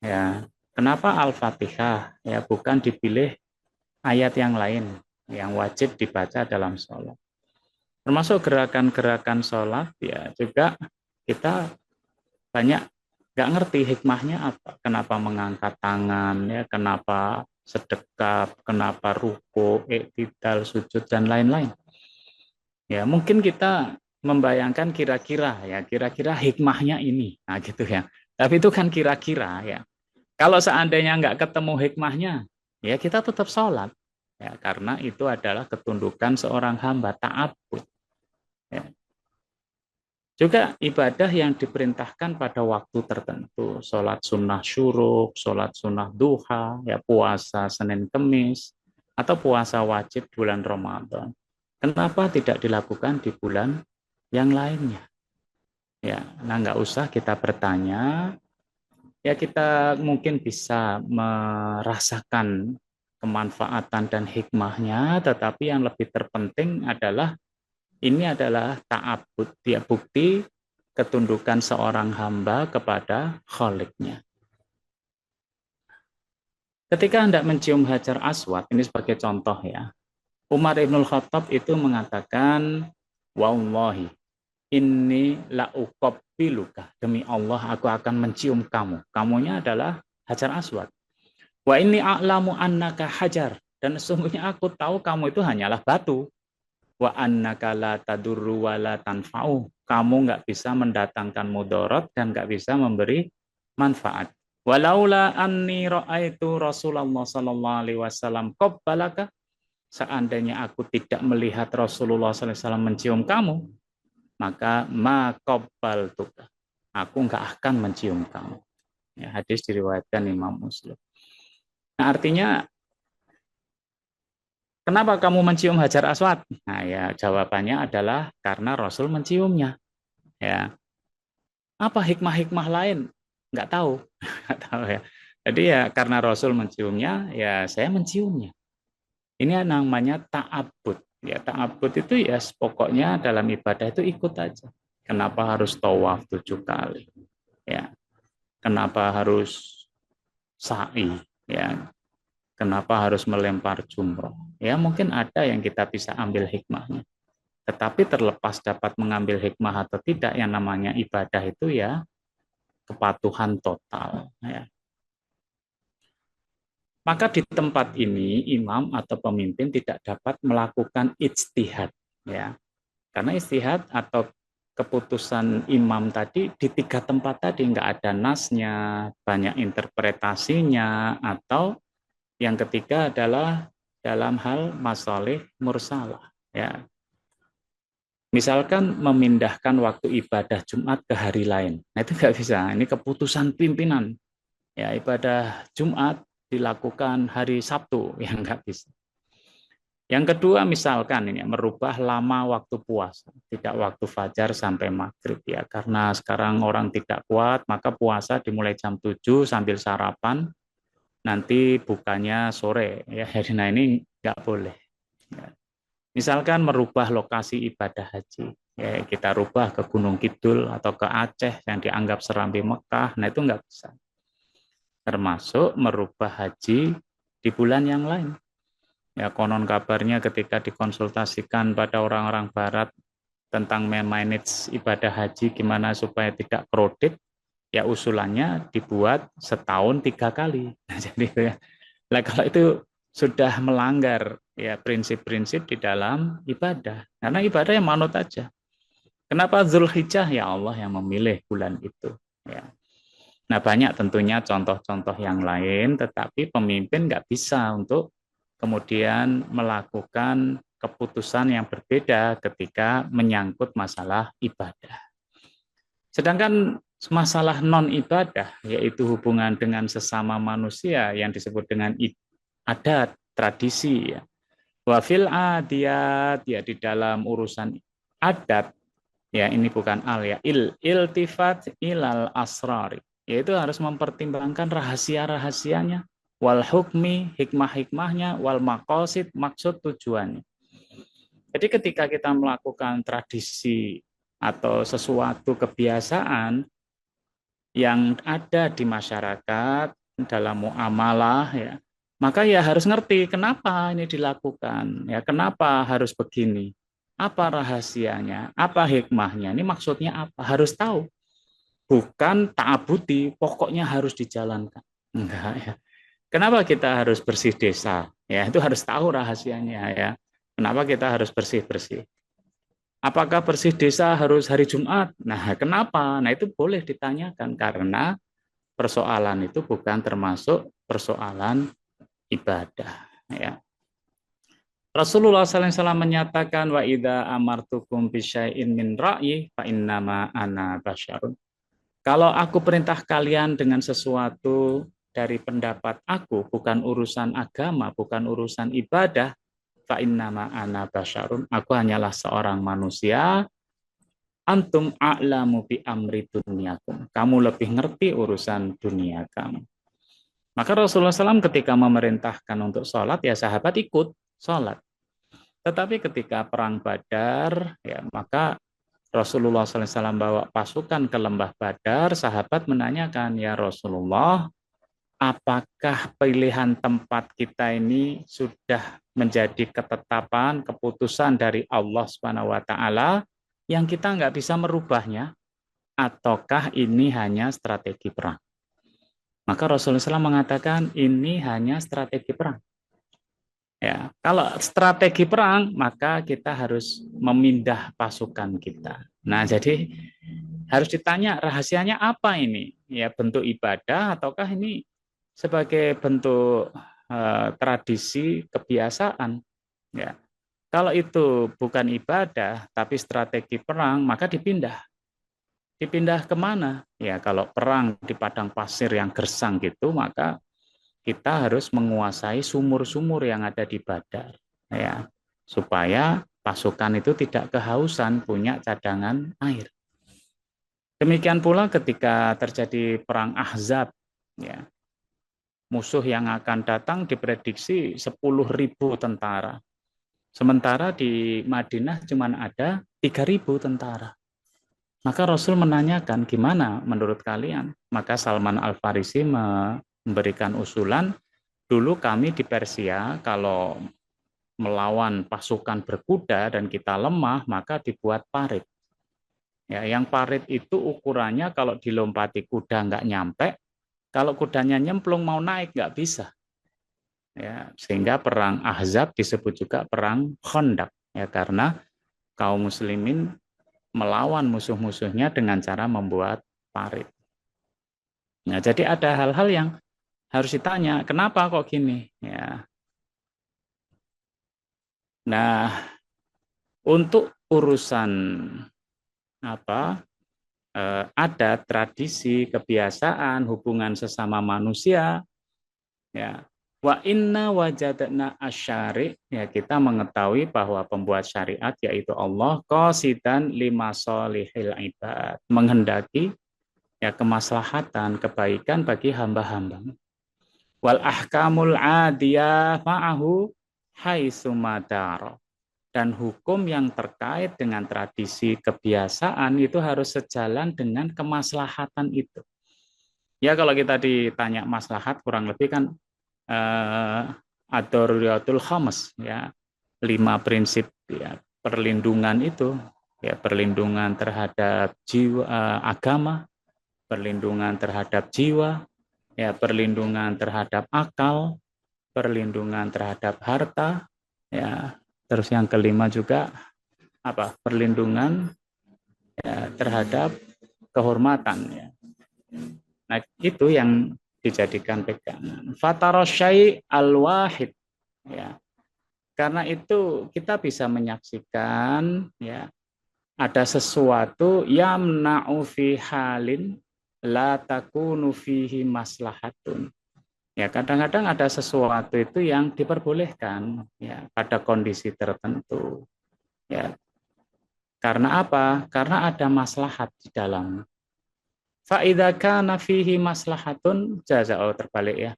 Speaker 1: Ya, kenapa Al-Fatihah ya bukan dipilih ayat yang lain yang wajib dibaca dalam sholat? Termasuk gerakan-gerakan sholat ya juga kita banyak nggak ngerti hikmahnya apa. Kenapa mengangkat tangan ya, kenapa sedekap, kenapa ruku, iktidal, sujud dan lain-lain. Ya, mungkin kita membayangkan kira-kira hikmahnya ini. Nah, gitu ya. Tapi itu kan kira-kira ya. Kalau seandainya nggak ketemu hikmahnya, ya kita tetap sholat. Ya, karena itu adalah ketundukan seorang hamba, ta'abbud. Ya. Juga ibadah yang diperintahkan pada waktu tertentu, sholat sunnah syuruk, sholat sunnah duha, ya puasa Senin Kemis, atau puasa wajib bulan Ramadan. Kenapa tidak dilakukan di bulan yang lainnya? Ya, nah nggak usah kita bertanya, ya kita mungkin bisa merasakan kemanfaatan dan hikmahnya, tetapi yang lebih terpenting adalah ini adalah ta'abbud, dia bukti ketundukan seorang hamba kepada Khalik-nya. Ketika hendak mencium Hajar Aswad, ini sebagai contoh ya, Umar Ibnul Khattab itu mengatakan, Wallahi, inni la'uqabbiluka, demi Allah aku akan mencium kamu. Kamunya adalah Hajar Aswad. Wa inni a'lamu annaka hajar, dan sesungguhnya aku tahu kamu itu hanyalah batu. Wa annaka la tadurru wa la tanfa'u. Kamu nggak bisa mendatangkan mudarat dan nggak bisa memberi manfaat. Walaula anni ra'aitu Rasulullah sallallahu alaihi wasallam qabbalaka, seandainya aku tidak melihat Rasulullah sallallahu alaihi wasallam mencium kamu, maka ma qabbaltuka. Aku nggak akan mencium kamu. Ya, hadis diriwayatkan Imam Muslim. Nah, artinya kenapa kamu mencium Hajar Aswad? Nah, ya jawabannya adalah karena Rasul menciumnya. Ya, apa hikmah-hikmah lain? Nggak tahu, nggak tahu ya. Jadi ya karena Rasul menciumnya, ya saya menciumnya. Ini namanya ta'abbud. Ya ta'abbud itu ya pokoknya dalam ibadah itu ikut aja. Kenapa harus tawaf 7 kali? Ya, kenapa harus sa'i? Ya, kenapa harus melempar jumroh? Ya mungkin ada yang kita bisa ambil hikmahnya. Tetapi terlepas dapat mengambil hikmah atau tidak, yang namanya ibadah itu ya kepatuhan total. Ya. Maka di tempat ini imam atau pemimpin tidak dapat melakukan ijtihad, ya, karena ijtihad atau keputusan imam tadi di 3 tempat tadi nggak ada nasnya, banyak interpretasinya, atau yang ketiga adalah dalam hal masalih mursalah. Ya, misalkan memindahkan waktu ibadah Jumat ke hari lain, nah itu nggak bisa. Ini keputusan pimpinan. Ya, ibadah Jumat dilakukan hari Sabtu, yang nggak bisa. Yang kedua, misalkan ini merubah lama waktu puasa, tidak waktu fajar sampai maghrib ya, karena sekarang orang tidak kuat, maka puasa dimulai jam 7 sambil sarapan, nanti bukanya sore ya. Nah ini nggak boleh. Ya. Misalkan merubah lokasi ibadah haji, ya kita rubah ke Gunung Kidul atau ke Aceh yang dianggap serambi Mekah, nah itu nggak bisa. Termasuk merubah haji di bulan yang lain. Ya, konon kabarnya ketika dikonsultasikan pada orang-orang barat tentang memanage ibadah haji gimana supaya tidak kredit, ya usulannya dibuat setahun 3 kali. Nah, jadi ya, nah, kalau itu sudah melanggar ya prinsip-prinsip di dalam ibadah. Karena ibadah yang manut aja. Kenapa Zulhijjah? Ya Allah yang memilih bulan itu. Ya. Nah, banyak tentunya contoh-contoh yang lain, tetapi pemimpin nggak bisa untuk kemudian melakukan keputusan yang berbeda ketika menyangkut masalah ibadah. Sedangkan masalah non-ibadah, yaitu hubungan dengan sesama manusia yang disebut dengan adat, tradisi, ya. Wafil adiyat, ya di dalam urusan adat, ya ini bukan al ya, iltifat ilal asrari, yaitu harus mempertimbangkan rahasia-rahasianya, wal hukmi, hikmah-hikmahnya, wal maqasid, maksud tujuannya. Jadi ketika kita melakukan tradisi atau sesuatu kebiasaan yang ada di masyarakat dalam muamalah ya, maka ya harus ngerti kenapa ini dilakukan, ya kenapa harus begini, apa rahasianya, apa hikmahnya, ini maksudnya apa, harus tahu, bukan ta'abuti, pokoknya harus dijalankan. Enggak ya. Kenapa kita harus bersih desa? Ya, itu harus tahu rahasianya ya. Kenapa kita harus bersih-bersih? Apakah bersih desa harus hari Jumat? Nah, kenapa? Nah, itu boleh ditanyakan karena persoalan itu bukan termasuk persoalan ibadah. Ya. Rasulullah SAW menyatakan wa idza amartukum bisyai'in min ra'yi fa innama ana basyarun. Kalau aku perintah kalian dengan sesuatu dari pendapat aku, bukan urusan agama, bukan urusan ibadah, fa innama ana basyarun. Aku hanyalah seorang manusia. Antum a'lamu bi amri dunyakum. Kamu lebih ngerti urusan dunia kamu. Maka Rasulullah SAW ketika memerintahkan untuk sholat, ya sahabat ikut sholat. Tetapi ketika perang Badar, ya maka Rasulullah SAW bawa pasukan ke lembah Badar, sahabat menanyakan, ya Rasulullah, apakah pilihan tempat kita ini sudah menjadi ketetapan, keputusan dari Allah Subhanahu Wa Taala yang kita nggak bisa merubahnya, ataukah ini hanya strategi perang? Maka Rasulullah SAW mengatakan ini hanya strategi perang. Ya, kalau strategi perang, maka kita harus memindah pasukan kita. Nah, jadi harus ditanya rahasianya apa ini? Ya, bentuk ibadah ataukah ini sebagai bentuk tradisi kebiasaan? Ya, kalau itu bukan ibadah tapi strategi perang, maka dipindah. Dipindah kemana? Ya, kalau perang di padang pasir yang gersang gitu, maka kita harus menguasai sumur-sumur yang ada di Badar, ya, supaya pasukan itu tidak kehausan, punya cadangan air. Demikian pula ketika terjadi perang Ahzab, ya, musuh yang akan datang diprediksi 10.000 tentara. Sementara di Madinah cuma ada 3.000 tentara. Maka Rasul menanyakan, gimana menurut kalian? Maka Salman Al-Farisi memberikan usulan, dulu kami di Persia, kalau melawan pasukan berkuda dan kita lemah, maka dibuat parit. Ya, yang parit itu ukurannya kalau dilompati kuda nggak nyampe, kalau kudanya nyemplung mau naik nggak bisa. Ya, sehingga perang Ahzab disebut juga perang Khandaq, ya, karena kaum muslimin melawan musuh-musuhnya dengan cara membuat parit. Nah, jadi ada hal-hal yang harus ditanya, kenapa kok gini? Ya. Nah, untuk urusan adat, tradisi, kebiasaan, hubungan sesama manusia, ya. Wa inna wajadna asyari, ya kita mengetahui bahwa pembuat syariat yaitu Allah qasidan lima solihil ibad, menghendaki ya kemaslahatan, kebaikan bagi hamba-hamba. Wal ahkamul adiyah ma'ahu haitsu madara. Dan hukum yang terkait dengan tradisi kebiasaan itu harus sejalan dengan kemaslahatan itu. Ya kalau kita ditanya maslahat kurang lebih kan ad-daruriyatul khams, ya, 5 prinsip ya perlindungan itu, ya, perlindungan terhadap jiwa, agama, perlindungan terhadap jiwa, ya, perlindungan terhadap akal, perlindungan terhadap harta, ya. Terus yang kelima juga apa? Perlindungan, ya, terhadap kehormatan, ya. Nah, itu yang dijadikan pegangan. Fatarasyai al-wahid, ya. Karena itu kita bisa menyaksikan, ya, ada sesuatu yamna'u fi halin la takunu fihi maslahatun. Ya, kadang-kadang ada sesuatu itu yang diperbolehkan, ya, pada kondisi tertentu. Ya. Karena apa? Karena ada maslahat di dalam. Fa idza kana fihi maslahatun jaza, oh, terbalik, ya.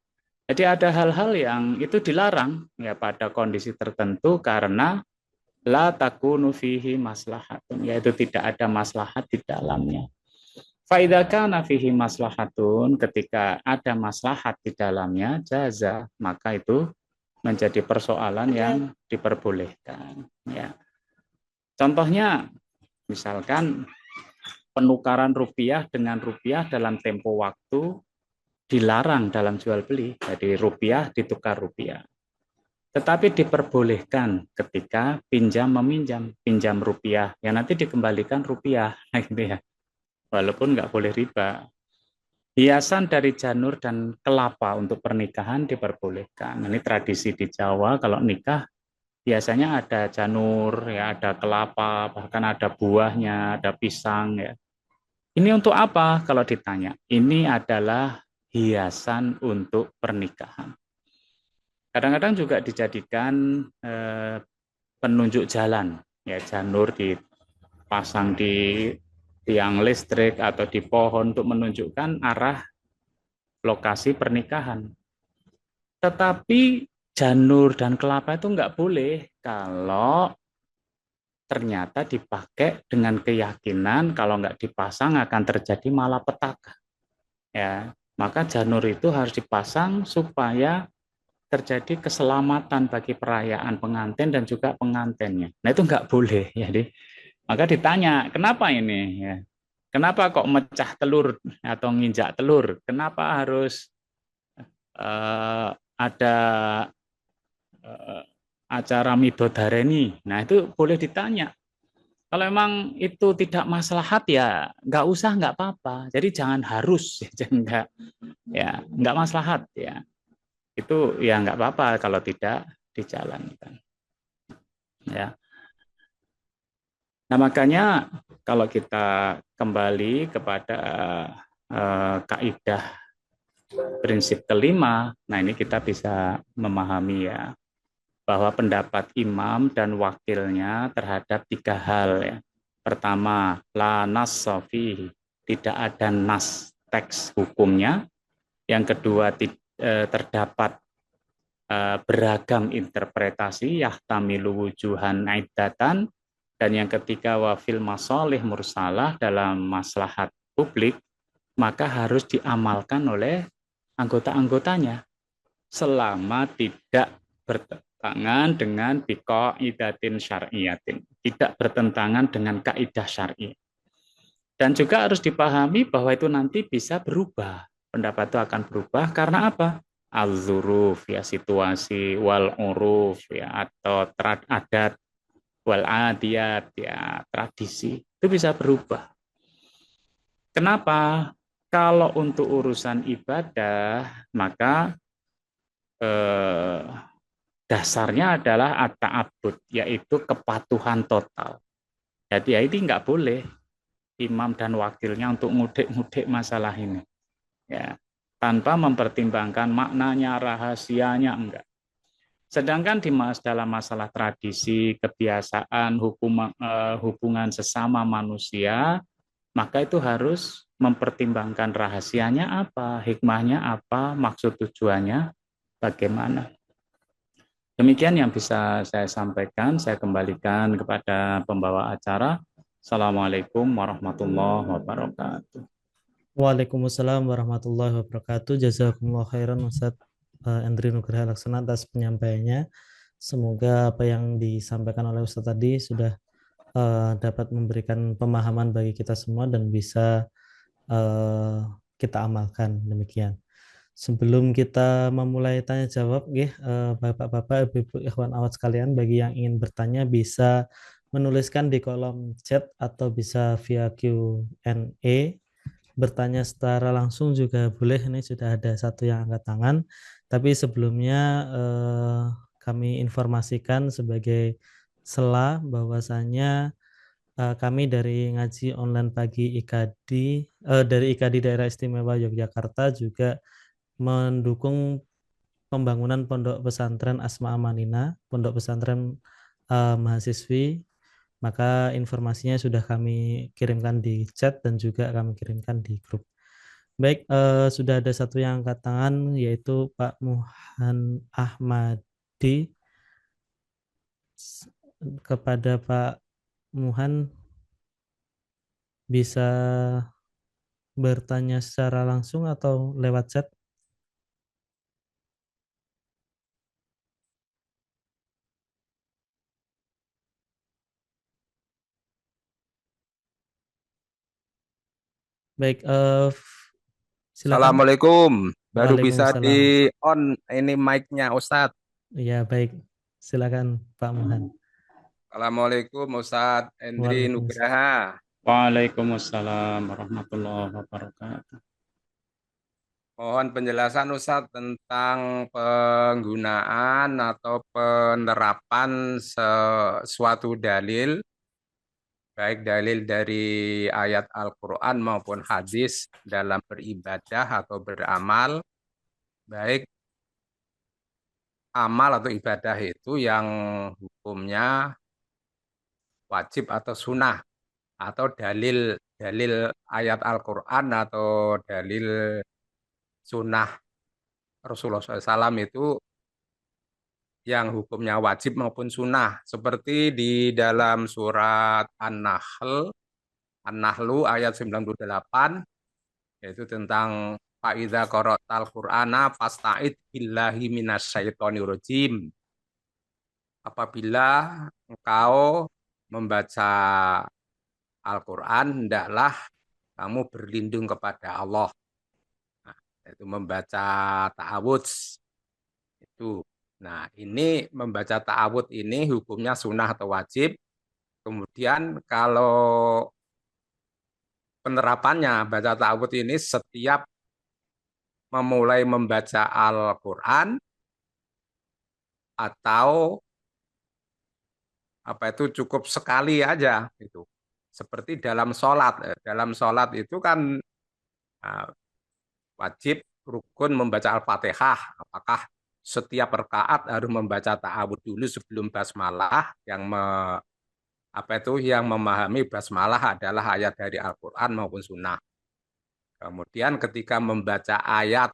Speaker 1: Jadi ada hal-hal yang itu dilarang, ya, pada kondisi tertentu karena la takunu fihi maslahatun, yaitu tidak ada maslahat di dalamnya. Fa idza kana fihi maslahatun, ketika ada maslahat di dalamnya, jaza, maka itu menjadi persoalan yang diperbolehkan, ya. Contohnya misalkan penukaran rupiah dengan rupiah dalam tempo waktu dilarang dalam jual beli, jadi rupiah ditukar rupiah. Tetapi diperbolehkan ketika pinjam meminjam, pinjam rupiah, yang nanti dikembalikan rupiah, gitu ya. Walaupun nggak boleh riba. Hiasan dari janur dan kelapa untuk pernikahan diperbolehkan. Ini tradisi di Jawa, kalau nikah biasanya ada janur, ya, ada kelapa, bahkan ada buahnya, ada pisang, ya. Ini untuk apa? Kalau ditanya, ini adalah hiasan untuk pernikahan. Kadang-kadang juga dijadikan penunjuk jalan, ya, janur dipasang di tiang listrik atau di pohon untuk menunjukkan arah lokasi pernikahan. Tetapi janur dan kelapa itu nggak boleh kalau ternyata dipakai dengan keyakinan kalau nggak dipasang akan terjadi malapetaka. Ya, maka janur itu harus dipasang supaya terjadi keselamatan bagi perayaan pengantin dan juga pengantinnya. Nah, itu nggak boleh, ya. Maka ditanya, kenapa ini? Ya. Kenapa kok mecah telur atau nginjak telur? Kenapa harus ada acara midodareni? Nah, itu boleh ditanya. Kalau memang itu tidak maslahat, ya nggak usah, nggak apa-apa. Jadi jangan harus, nggak maslahat, ya. Itu ya nggak apa-apa kalau tidak dijalankan. Ya. Nah, makanya kalau kita kembali kepada kaidah prinsip kelima, nah ini kita bisa memahami, ya, bahwa pendapat imam dan wakilnya terhadap 3 hal, ya. Pertama, la nassa fihi, tidak ada nas teks hukumnya. Yang kedua, terdapat beragam interpretasi, yahtamilu wujuhan iddatan. Dan yang ketiga, wafil masalih mursalah, dalam maslahat publik, maka harus diamalkan oleh anggota-anggotanya selama tidak bertentangan dengan biqaidatin syar'iyatin, tidak bertentangan dengan kaidah syar'i. Dan juga harus dipahami bahwa itu nanti bisa berubah. Pendapat itu akan berubah karena apa? Al-zuruf, ya, situasi, wal uruf, ya, atau adat, wal adiyat, ya, tradisi. Itu bisa berubah. Kenapa? Kalau untuk urusan ibadah, maka dasarnya adalah at-ta'abbud, yaitu kepatuhan total. Jadi ya ini nggak boleh imam dan wakilnya untuk ngudik-ngudik masalah ini, ya, tanpa mempertimbangkan maknanya, rahasianya, enggak. Sedangkan dalam masalah tradisi, kebiasaan, hubungan sesama manusia, maka itu harus mempertimbangkan rahasianya apa, hikmahnya apa, maksud tujuannya bagaimana. Demikian yang bisa saya sampaikan. Saya kembalikan kepada pembawa acara. Assalamualaikum warahmatullahi wabarakatuh.
Speaker 2: Waalaikumsalam warahmatullahi wabarakatuh. Jazakumullah khairan Ustaz Endri Nugraha Laksana atas penyampaiannya. Semoga apa yang disampaikan oleh Ustadz tadi sudah dapat memberikan pemahaman bagi kita semua dan bisa eh, kita amalkan demikian. Sebelum kita memulai tanya jawab, Bapak-bapak, Ibu-ibu, ikhwan awat sekalian, bagi yang ingin bertanya bisa menuliskan di kolom chat atau bisa via Q&A. Bertanya secara langsung juga boleh. Ini sudah ada satu yang angkat tangan. Tapi sebelumnya kami informasikan sebagai sela bahwasanya kami dari ngaji online pagi IKD dari IKD Daerah Istimewa Yogyakarta juga mendukung pembangunan pondok pesantren Asma Amanina, pondok pesantren mahasiswi. Maka informasinya sudah kami kirimkan di chat dan juga kami kirimkan di grup. Baik, sudah ada satu yang angkat tangan yaitu Pak Muhan Ahmadi. Kepada Pak Muhan bisa bertanya secara langsung atau lewat chat. Baik, silakan.
Speaker 3: Assalamualaikum. Baru bisa
Speaker 2: Waalaikumsalam.
Speaker 3: di on ini mic-nya Ustadz.
Speaker 2: Ya, baik. Silakan Pak Muhan.
Speaker 3: Assalamualaikum Ustadz Endri
Speaker 2: Waalaikumsalam.
Speaker 3: Nugraha.
Speaker 1: Waalaikumsalam warahmatullahi wabarakatuh.
Speaker 3: Mohon penjelasan Ustadz tentang penggunaan atau penerapan suatu dalil, baik dalil dari ayat Al-Quran maupun hadis dalam beribadah atau beramal, baik amal atau ibadah itu yang hukumnya wajib atau sunnah atau dalil dalil ayat Al-Quran atau dalil sunnah Rasulullah SAW itu yang hukumnya wajib maupun sunnah seperti di dalam surat An-Nahlu ayat 98 yaitu tentang Fa'idza qara'tal Qur'ana fasta'id billahi minasyaitonirrajim. Apabila engkau membaca Al-Quran, hendaklah kamu berlindung kepada Allah. Nah, yaitu membaca ta'awudz itu. Nah, ini membaca ta'awudz ini hukumnya sunnah atau wajib. Kemudian kalau penerapannya baca ta'awudz ini setiap memulai membaca Al-Quran atau apa itu cukup sekali aja itu. Seperti dalam sholat. Dalam sholat itu kan nah, wajib rukun membaca Al-Fatihah. Apakah setiap rakaat harus membaca ta'awud dulu sebelum basmalah apa itu yang memahami basmalah adalah ayat dari Al-Qur'an maupun sunnah. Kemudian ketika membaca ayat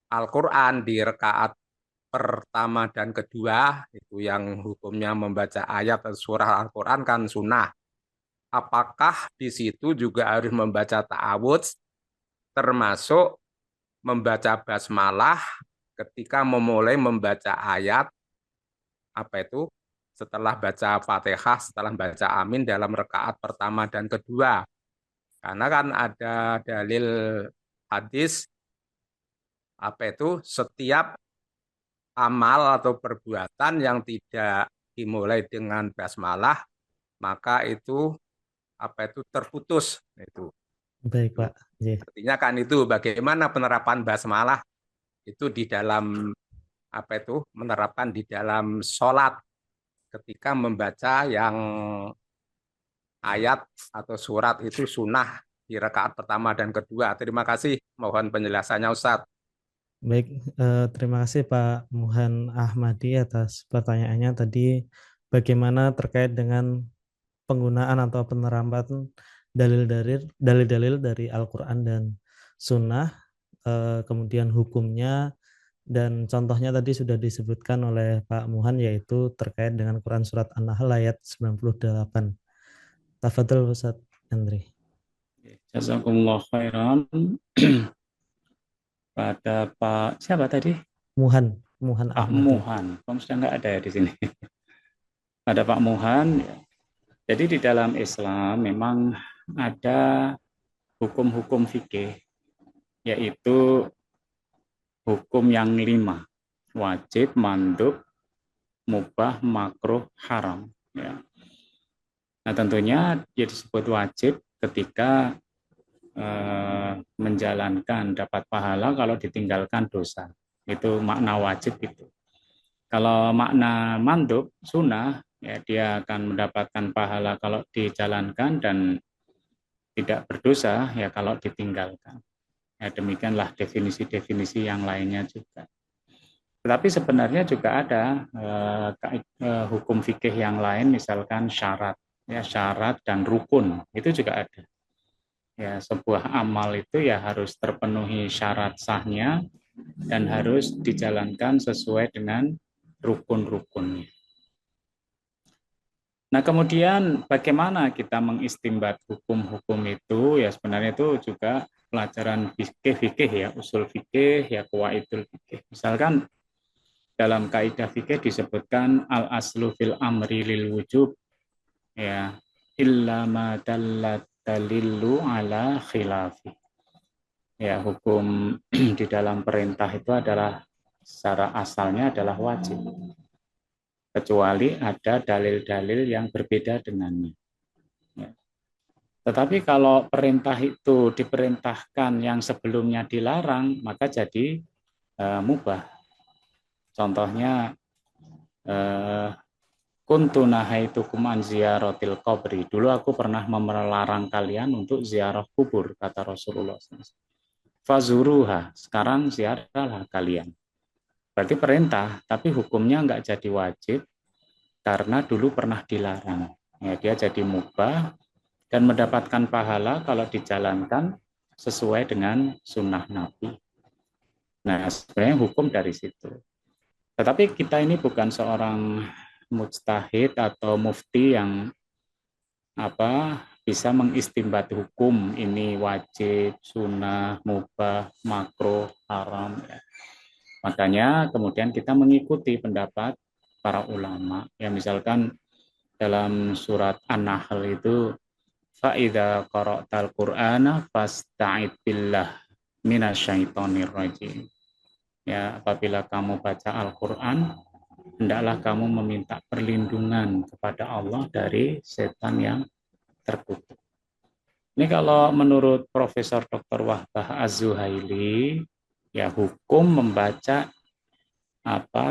Speaker 3: Al-Qur'an di rakaat pertama dan kedua itu yang hukumnya membaca ayat atau surah Al-Qur'an kan sunnah. Apakah di situ juga harus membaca ta'awud termasuk membaca basmalah ketika memulai membaca ayat apa itu setelah baca Fatihah, setelah baca Amin dalam rakaat pertama dan kedua. Karena kan ada dalil hadis apa itu setiap amal atau perbuatan yang tidak dimulai dengan basmalah maka itu apa itu terputus itu.
Speaker 2: Baik,
Speaker 3: Itu.
Speaker 2: Pak. Ya.
Speaker 3: Artinya kan itu bagaimana penerapan basmalah itu di dalam apa itu menerapkan di dalam sholat ketika membaca yang ayat atau surat itu sunnah di rakaat pertama dan kedua. Terima kasih. Mohon penjelasannya Ustadz.
Speaker 2: Baik, terima kasih Pak Muhan Ahmadi atas pertanyaannya tadi bagaimana terkait dengan penggunaan atau penerapan dalil-dalil dari Al-Quran dan Sunnah, kemudian hukumnya dan contohnya tadi sudah disebutkan oleh Pak Muhan yaitu terkait dengan Quran Surat An-Nahl ayat 98. Tafadhol Ustaz Andri.
Speaker 1: Jazakumullah khairan. pada Pak siapa tadi?
Speaker 2: Muhan, Muhan
Speaker 1: Pak
Speaker 2: Ahmadi.
Speaker 1: Muhan. Kamu sudah nggak ada ya di sini. Pada Pak Muhan. Jadi di dalam Islam memang ada hukum-hukum fikih, yaitu hukum yang 5, wajib, mandub, mubah, makruh, haram. Ya. Nah tentunya dia disebut wajib ketika menjalankan dapat pahala, kalau ditinggalkan dosa. Itu makna wajib itu. Kalau makna mandub, sunnah, ya dia akan mendapatkan pahala kalau dijalankan dan tidak berdosa ya kalau ditinggalkan. Ya, demikianlah definisi-definisi yang lainnya juga. Tetapi sebenarnya juga ada hukum fikih yang lain, misalkan syarat, ya syarat dan rukun itu juga ada. Ya, sebuah amal itu ya harus terpenuhi syarat sahnya dan harus dijalankan sesuai dengan rukun-rukunnya. Nah, kemudian bagaimana kita mengistimbat hukum-hukum itu? Ya sebenarnya itu juga pelajaran fikih ya, usul fikih, ya qawaidul fikih. Misalkan dalam kaidah fikih disebutkan al aslu fil amri lil wujub, ya illa ma dallat dalillu ala khilafi. Ya, hukum di dalam perintah itu adalah secara asalnya adalah wajib, kecuali ada dalil-dalil yang berbeda dengannya. Ya. Tetapi kalau perintah itu diperintahkan yang sebelumnya dilarang, maka jadi mubah. Contohnya, kuntu nahaitukum an ziyaratil qabri. Dulu aku pernah melarang kalian untuk ziarah kubur, kata Rasulullah SAW. Fazuruha, sekarang ziarahlah kalian. Berarti perintah, tapi hukumnya enggak jadi wajib karena dulu pernah dilarang. Ya, dia jadi mubah dan mendapatkan pahala kalau dijalankan sesuai dengan sunnah Nabi. Nah, sebenarnya hukum dari situ. Tetapi kita ini bukan seorang mujtahid atau mufti yang bisa mengistimbat hukum ini wajib, sunnah, mubah, makruh, haram. Ya. Makanya kemudian kita mengikuti pendapat para ulama. Ya misalkan dalam surat An-Nahl itu fa'idza qara'tal Qur'ana fasta'id billah minasyaitonir rajim. Ya, apabila kamu baca Al-Qur'an, hendaklah kamu meminta perlindungan kepada Allah dari setan yang terkutuk. Ini kalau menurut Profesor Dr. Wahbah Az-Zuhaili, ya hukum membaca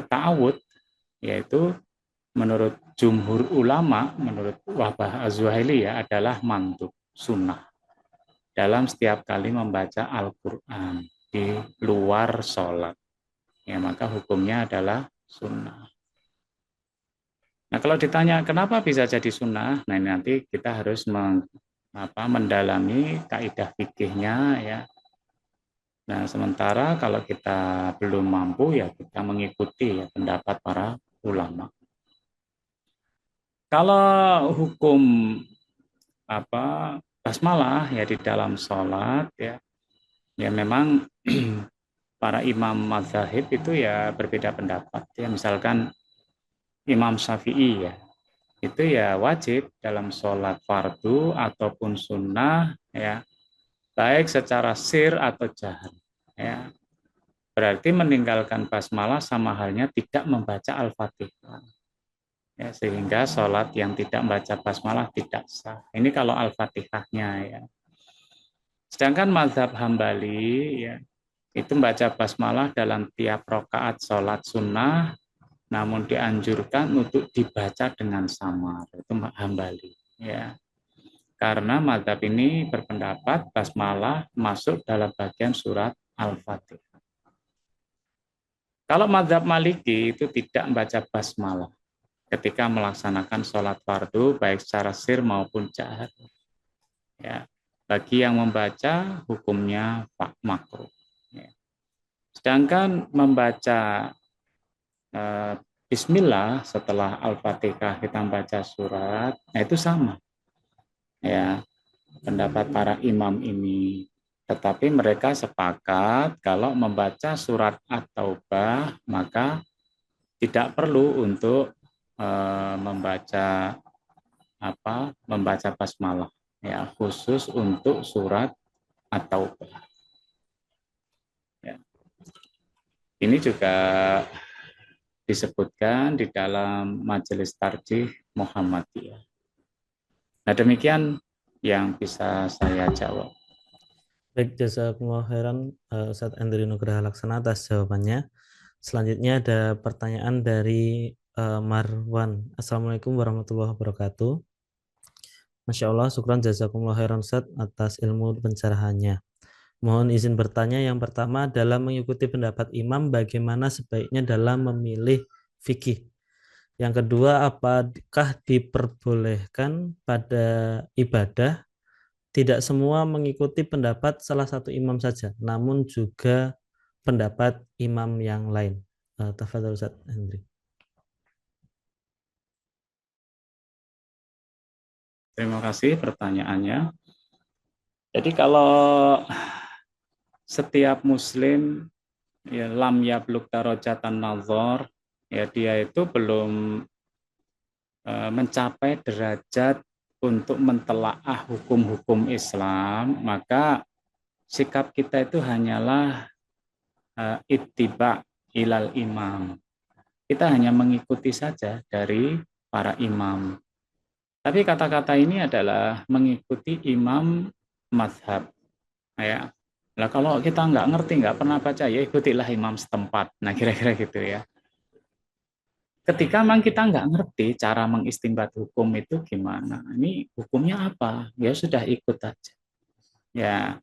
Speaker 1: ta'awud, yaitu menurut jumhur ulama, menurut Wahbah Az-Zuhaili ya adalah mandub, sunnah. Dalam setiap kali membaca Al-Quran di luar sholat, ya maka hukumnya adalah sunnah. Nah kalau ditanya kenapa bisa jadi sunnah, nah ini nanti kita harus mendalami kaidah fikihnya ya. Nah sementara kalau kita belum mampu ya kita mengikuti ya pendapat para ulama. Kalau hukum basmalah ya di dalam sholat ya memang para imam mazhab itu ya berbeda pendapat ya. Misalkan Imam Syafi'i ya itu ya wajib dalam sholat fardu ataupun sunnah ya, baik secara sir atau jahar ya. Berarti meninggalkan basmalah sama halnya tidak membaca Al-Fatihah ya, sehingga sholat yang tidak membaca basmalah tidak sah. Ini kalau Al-Fatihahnya ya. Sedangkan mazhab Hambali ya itu membaca basmalah dalam tiap rakaat sholat sunnah, namun dianjurkan untuk dibaca dengan samar, itu Hambali ya. Karena mazhab ini berpendapat basmalah masuk dalam bagian surat Al-Fatihah. Kalau mazhab Maliki itu tidak membaca basmalah ketika melaksanakan sholat fardu baik secara sir maupun jahar. Ya, bagi yang membaca hukumnya makruh. Ya. Sedangkan membaca Bismillah setelah Al-Fatihah kita baca surat, nah itu sama. Ya, pendapat para imam ini. Tetapi mereka sepakat kalau membaca surat At-Taubah maka tidak perlu untuk membaca basmalah, ya, khusus untuk surat At-Taubah. Ya. Ini juga disebutkan di dalam Majelis Tarjih Muhammadiyah. Nah, demikian yang bisa saya jawab.
Speaker 2: Baik, jazakumullah khairan Ustadz Andri Nugraha Laksana atas jawabannya. Selanjutnya ada pertanyaan dari Marwan. Assalamualaikum warahmatullahi wabarakatuh. Masya Allah, syukran jazakumullah khairan Ustadz atas ilmu pencerahannya. Mohon izin bertanya, yang pertama, dalam mengikuti pendapat imam, bagaimana sebaiknya dalam memilih fikih? Yang kedua, apakah diperbolehkan pada ibadah tidak semua mengikuti pendapat salah satu imam saja, namun juga pendapat imam yang lain? Tafadhol Ustaz Hendri.
Speaker 1: Terima kasih pertanyaannya. Jadi kalau setiap muslim ya lam yablugh darajatan nazar, ya dia itu belum mencapai derajat untuk mentelaah hukum-hukum Islam, maka sikap kita itu hanyalah ittiba ilal imam. Kita hanya mengikuti saja dari para imam. Tapi kata-kata ini adalah mengikuti imam mazhab. Ya. Nah, kalau kita nggak ngerti, nggak pernah baca, ya ikutilah imam setempat. Nah, kira-kira gitu ya. Ketika memang kita nggak ngerti cara mengistinbat hukum itu gimana, ini hukumnya apa, ya sudah ikut aja. Ya,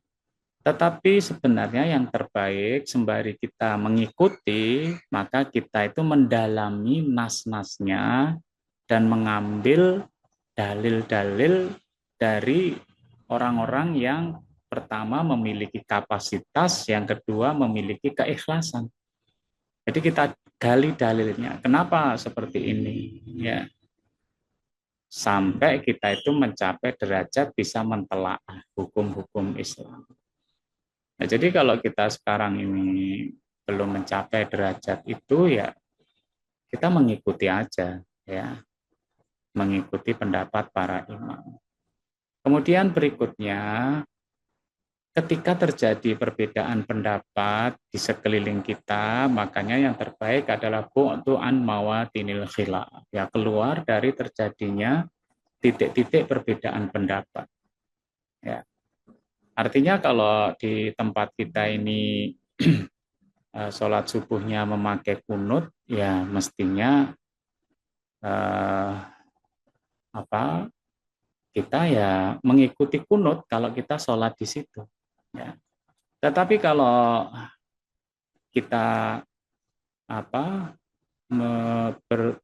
Speaker 1: tetapi sebenarnya yang terbaik sembari kita mengikuti, maka kita itu mendalami nas-nasnya dan mengambil dalil-dalil dari orang-orang yang pertama memiliki kapasitas, yang kedua memiliki keikhlasan. Jadi kita gali dalilnya. Kenapa seperti ini? Ya, sampai kita itu mencapai derajat bisa mentelaah hukum-hukum Islam. Nah, jadi kalau kita sekarang ini belum mencapai derajat itu, ya kita mengikuti aja, ya, mengikuti pendapat para imam. Kemudian berikutnya, ketika terjadi perbedaan pendapat di sekeliling kita, makanya yang terbaik adalah bu'du an mawatinil khilaf, ya, keluar dari terjadinya titik-titik perbedaan pendapat. Ya. Artinya kalau di tempat kita ini sholat subuhnya memakai kunut, ya mestinya kita ya mengikuti kunut kalau kita sholat di situ. Ya. Tetapi kalau kita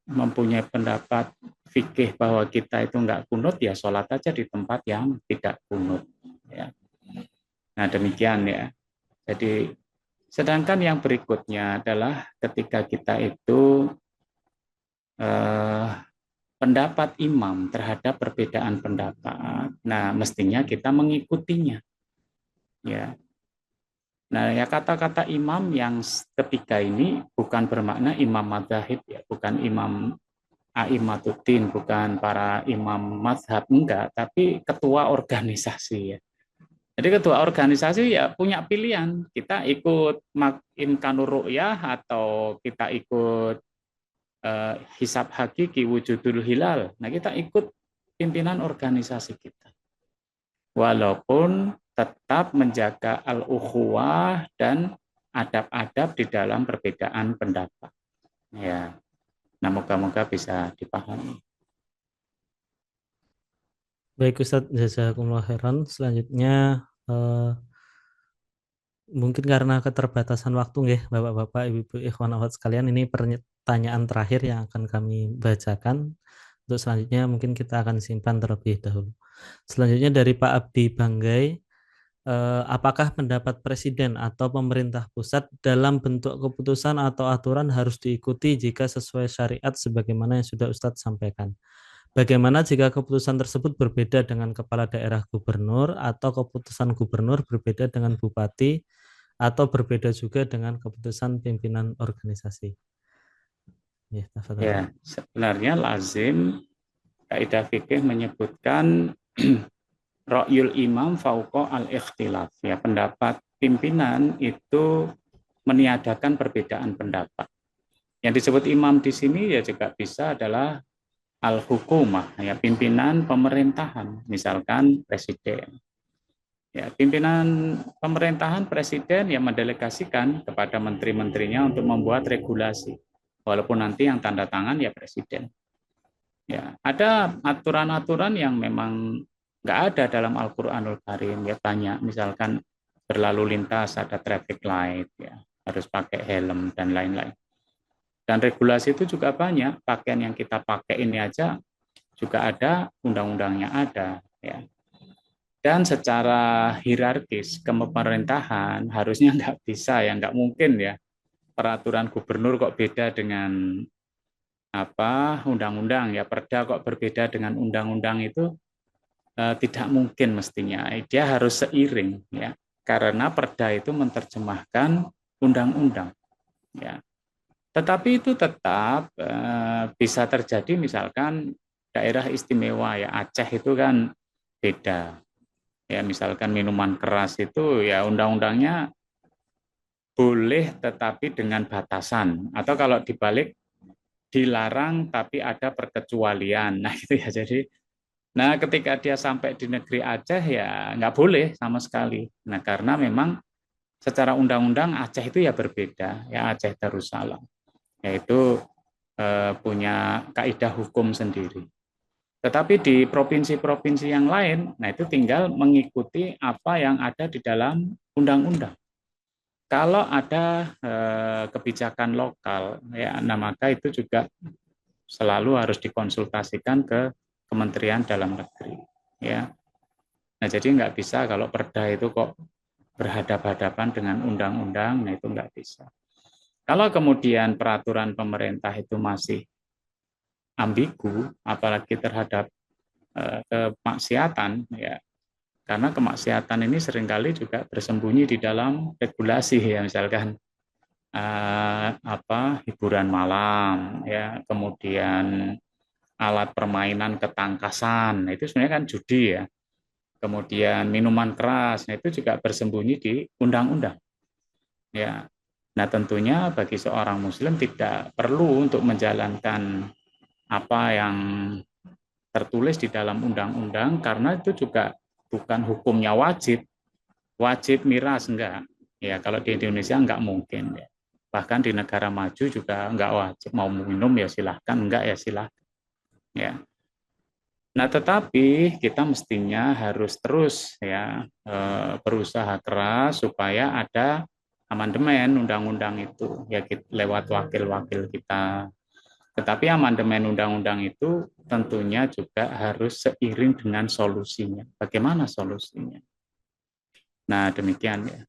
Speaker 1: mempunyai pendapat fikih bahwa kita itu enggak kunut, ya sholat aja di tempat yang tidak kunut. Ya. Nah, demikian ya. Jadi sedangkan yang berikutnya adalah ketika kita itu pendapat imam terhadap perbedaan pendapat. Nah, mestinya kita mengikutinya. Ya. Nah, ya kata-kata imam yang ketiga ini bukan bermakna imam madzhab, ya, bukan imam a'immatuddin, bukan para imam mazhab, enggak, tapi ketua organisasi, ya. Jadi ketua organisasi ya punya pilihan, kita ikut imkanur ru'yah atau kita ikut hisab hakiki wujudul hilal. Nah, kita ikut pimpinan organisasi kita. Walaupun tetap menjaga al-ukhuwah dan adab-adab di dalam perbedaan pendapat. Ya. Nah, moga-moga bisa dipahami.
Speaker 2: Baik Ustadz, jazakumullah khairan. Selanjutnya mungkin karena keterbatasan waktu nggih, Bapak-bapak, Ibu-ibu, ikhwan akhwat sekalian, ini pertanyaan terakhir yang akan kami bacakan. Untuk selanjutnya mungkin kita akan simpan terlebih dahulu. Selanjutnya dari Pak Abdi Banggai, apakah pendapat Presiden atau pemerintah pusat dalam bentuk keputusan atau aturan harus diikuti jika sesuai syariat sebagaimana yang sudah Ustadz sampaikan? Bagaimana jika keputusan tersebut berbeda dengan kepala daerah gubernur atau keputusan gubernur berbeda dengan bupati atau berbeda juga dengan keputusan pimpinan organisasi? Ya, tafadhol.
Speaker 1: Ya, sebenarnya lazim kaidah fikih menyebutkan ra'yul imam fauqa al-ikhtilaf. Ya, pendapat pimpinan itu meniadakan perbedaan pendapat. Yang disebut imam di sini ya juga bisa adalah al-hukumah, ya pimpinan pemerintahan, misalkan presiden. Ya, pimpinan pemerintahan presiden yang mendelegasikan kepada menteri-menterinya untuk membuat regulasi. Walaupun nanti yang tanda tangan ya presiden. Ya, ada aturan-aturan yang memang nggak ada dalam Al-Qur'anul Karim. Ya banyak, misalkan berlalu lintas ada traffic light, ya harus pakai helm dan lain-lain. Dan regulasi itu juga banyak. Pakaian yang kita pakai ini aja juga ada undang-undangnya ada, ya. Dan secara hierarkis kepemerintahan harusnya nggak bisa, ya nggak mungkin ya peraturan gubernur kok beda dengan apa undang-undang, ya perda kok berbeda dengan undang-undang, itu tidak mungkin mestinya. Dia harus seiring, ya karena perda itu menerjemahkan undang-undang, ya. Tetapi itu tetap bisa terjadi, misalkan daerah istimewa ya Aceh itu kan beda. Ya misalkan minuman keras itu ya undang-undangnya boleh tetapi dengan batasan, atau kalau dibalik dilarang tapi ada perkecualian. Nah itu ya, jadi ketika dia sampai di negeri Aceh ya nggak boleh sama sekali. Nah karena memang secara undang-undang Aceh itu ya berbeda, ya Aceh Darussalam, yaitu punya kaidah hukum sendiri. Tetapi di provinsi-provinsi yang lain, nah itu tinggal mengikuti apa yang ada di dalam undang-undang. Kalau ada kebijakan lokal, ya, nah maka itu juga selalu harus dikonsultasikan ke Kementerian Dalam Negeri. Ya, nah jadi nggak bisa kalau perda itu kok berhadapan-hadapan dengan undang-undang, nah itu nggak bisa. Kalau kemudian peraturan pemerintah itu masih ambigu, apalagi terhadap kemaksiatan, ya karena kemaksiatan ini seringkali juga bersembunyi di dalam regulasi, ya misalkan hiburan malam, ya kemudian alat permainan ketangkasan, nah itu sebenarnya kan judi, ya kemudian minuman keras, nah itu juga bersembunyi di undang-undang, ya. Nah tentunya bagi seorang muslim tidak perlu untuk menjalankan apa yang tertulis di dalam undang-undang, karena itu juga bukan hukumnya wajib miras, enggak. Ya kalau di Indonesia enggak mungkin, ya. Bahkan di negara maju juga enggak wajib, mau minum ya silahkan, enggak ya silahkan, ya. Nah tetapi kita mestinya harus terus ya berusaha keras supaya ada amandemen undang-undang itu, ya lewat wakil-wakil kita. Tetapi amandemen undang-undang itu tentunya juga harus seiring dengan solusinya. Bagaimana solusinya? Nah, demikian ya.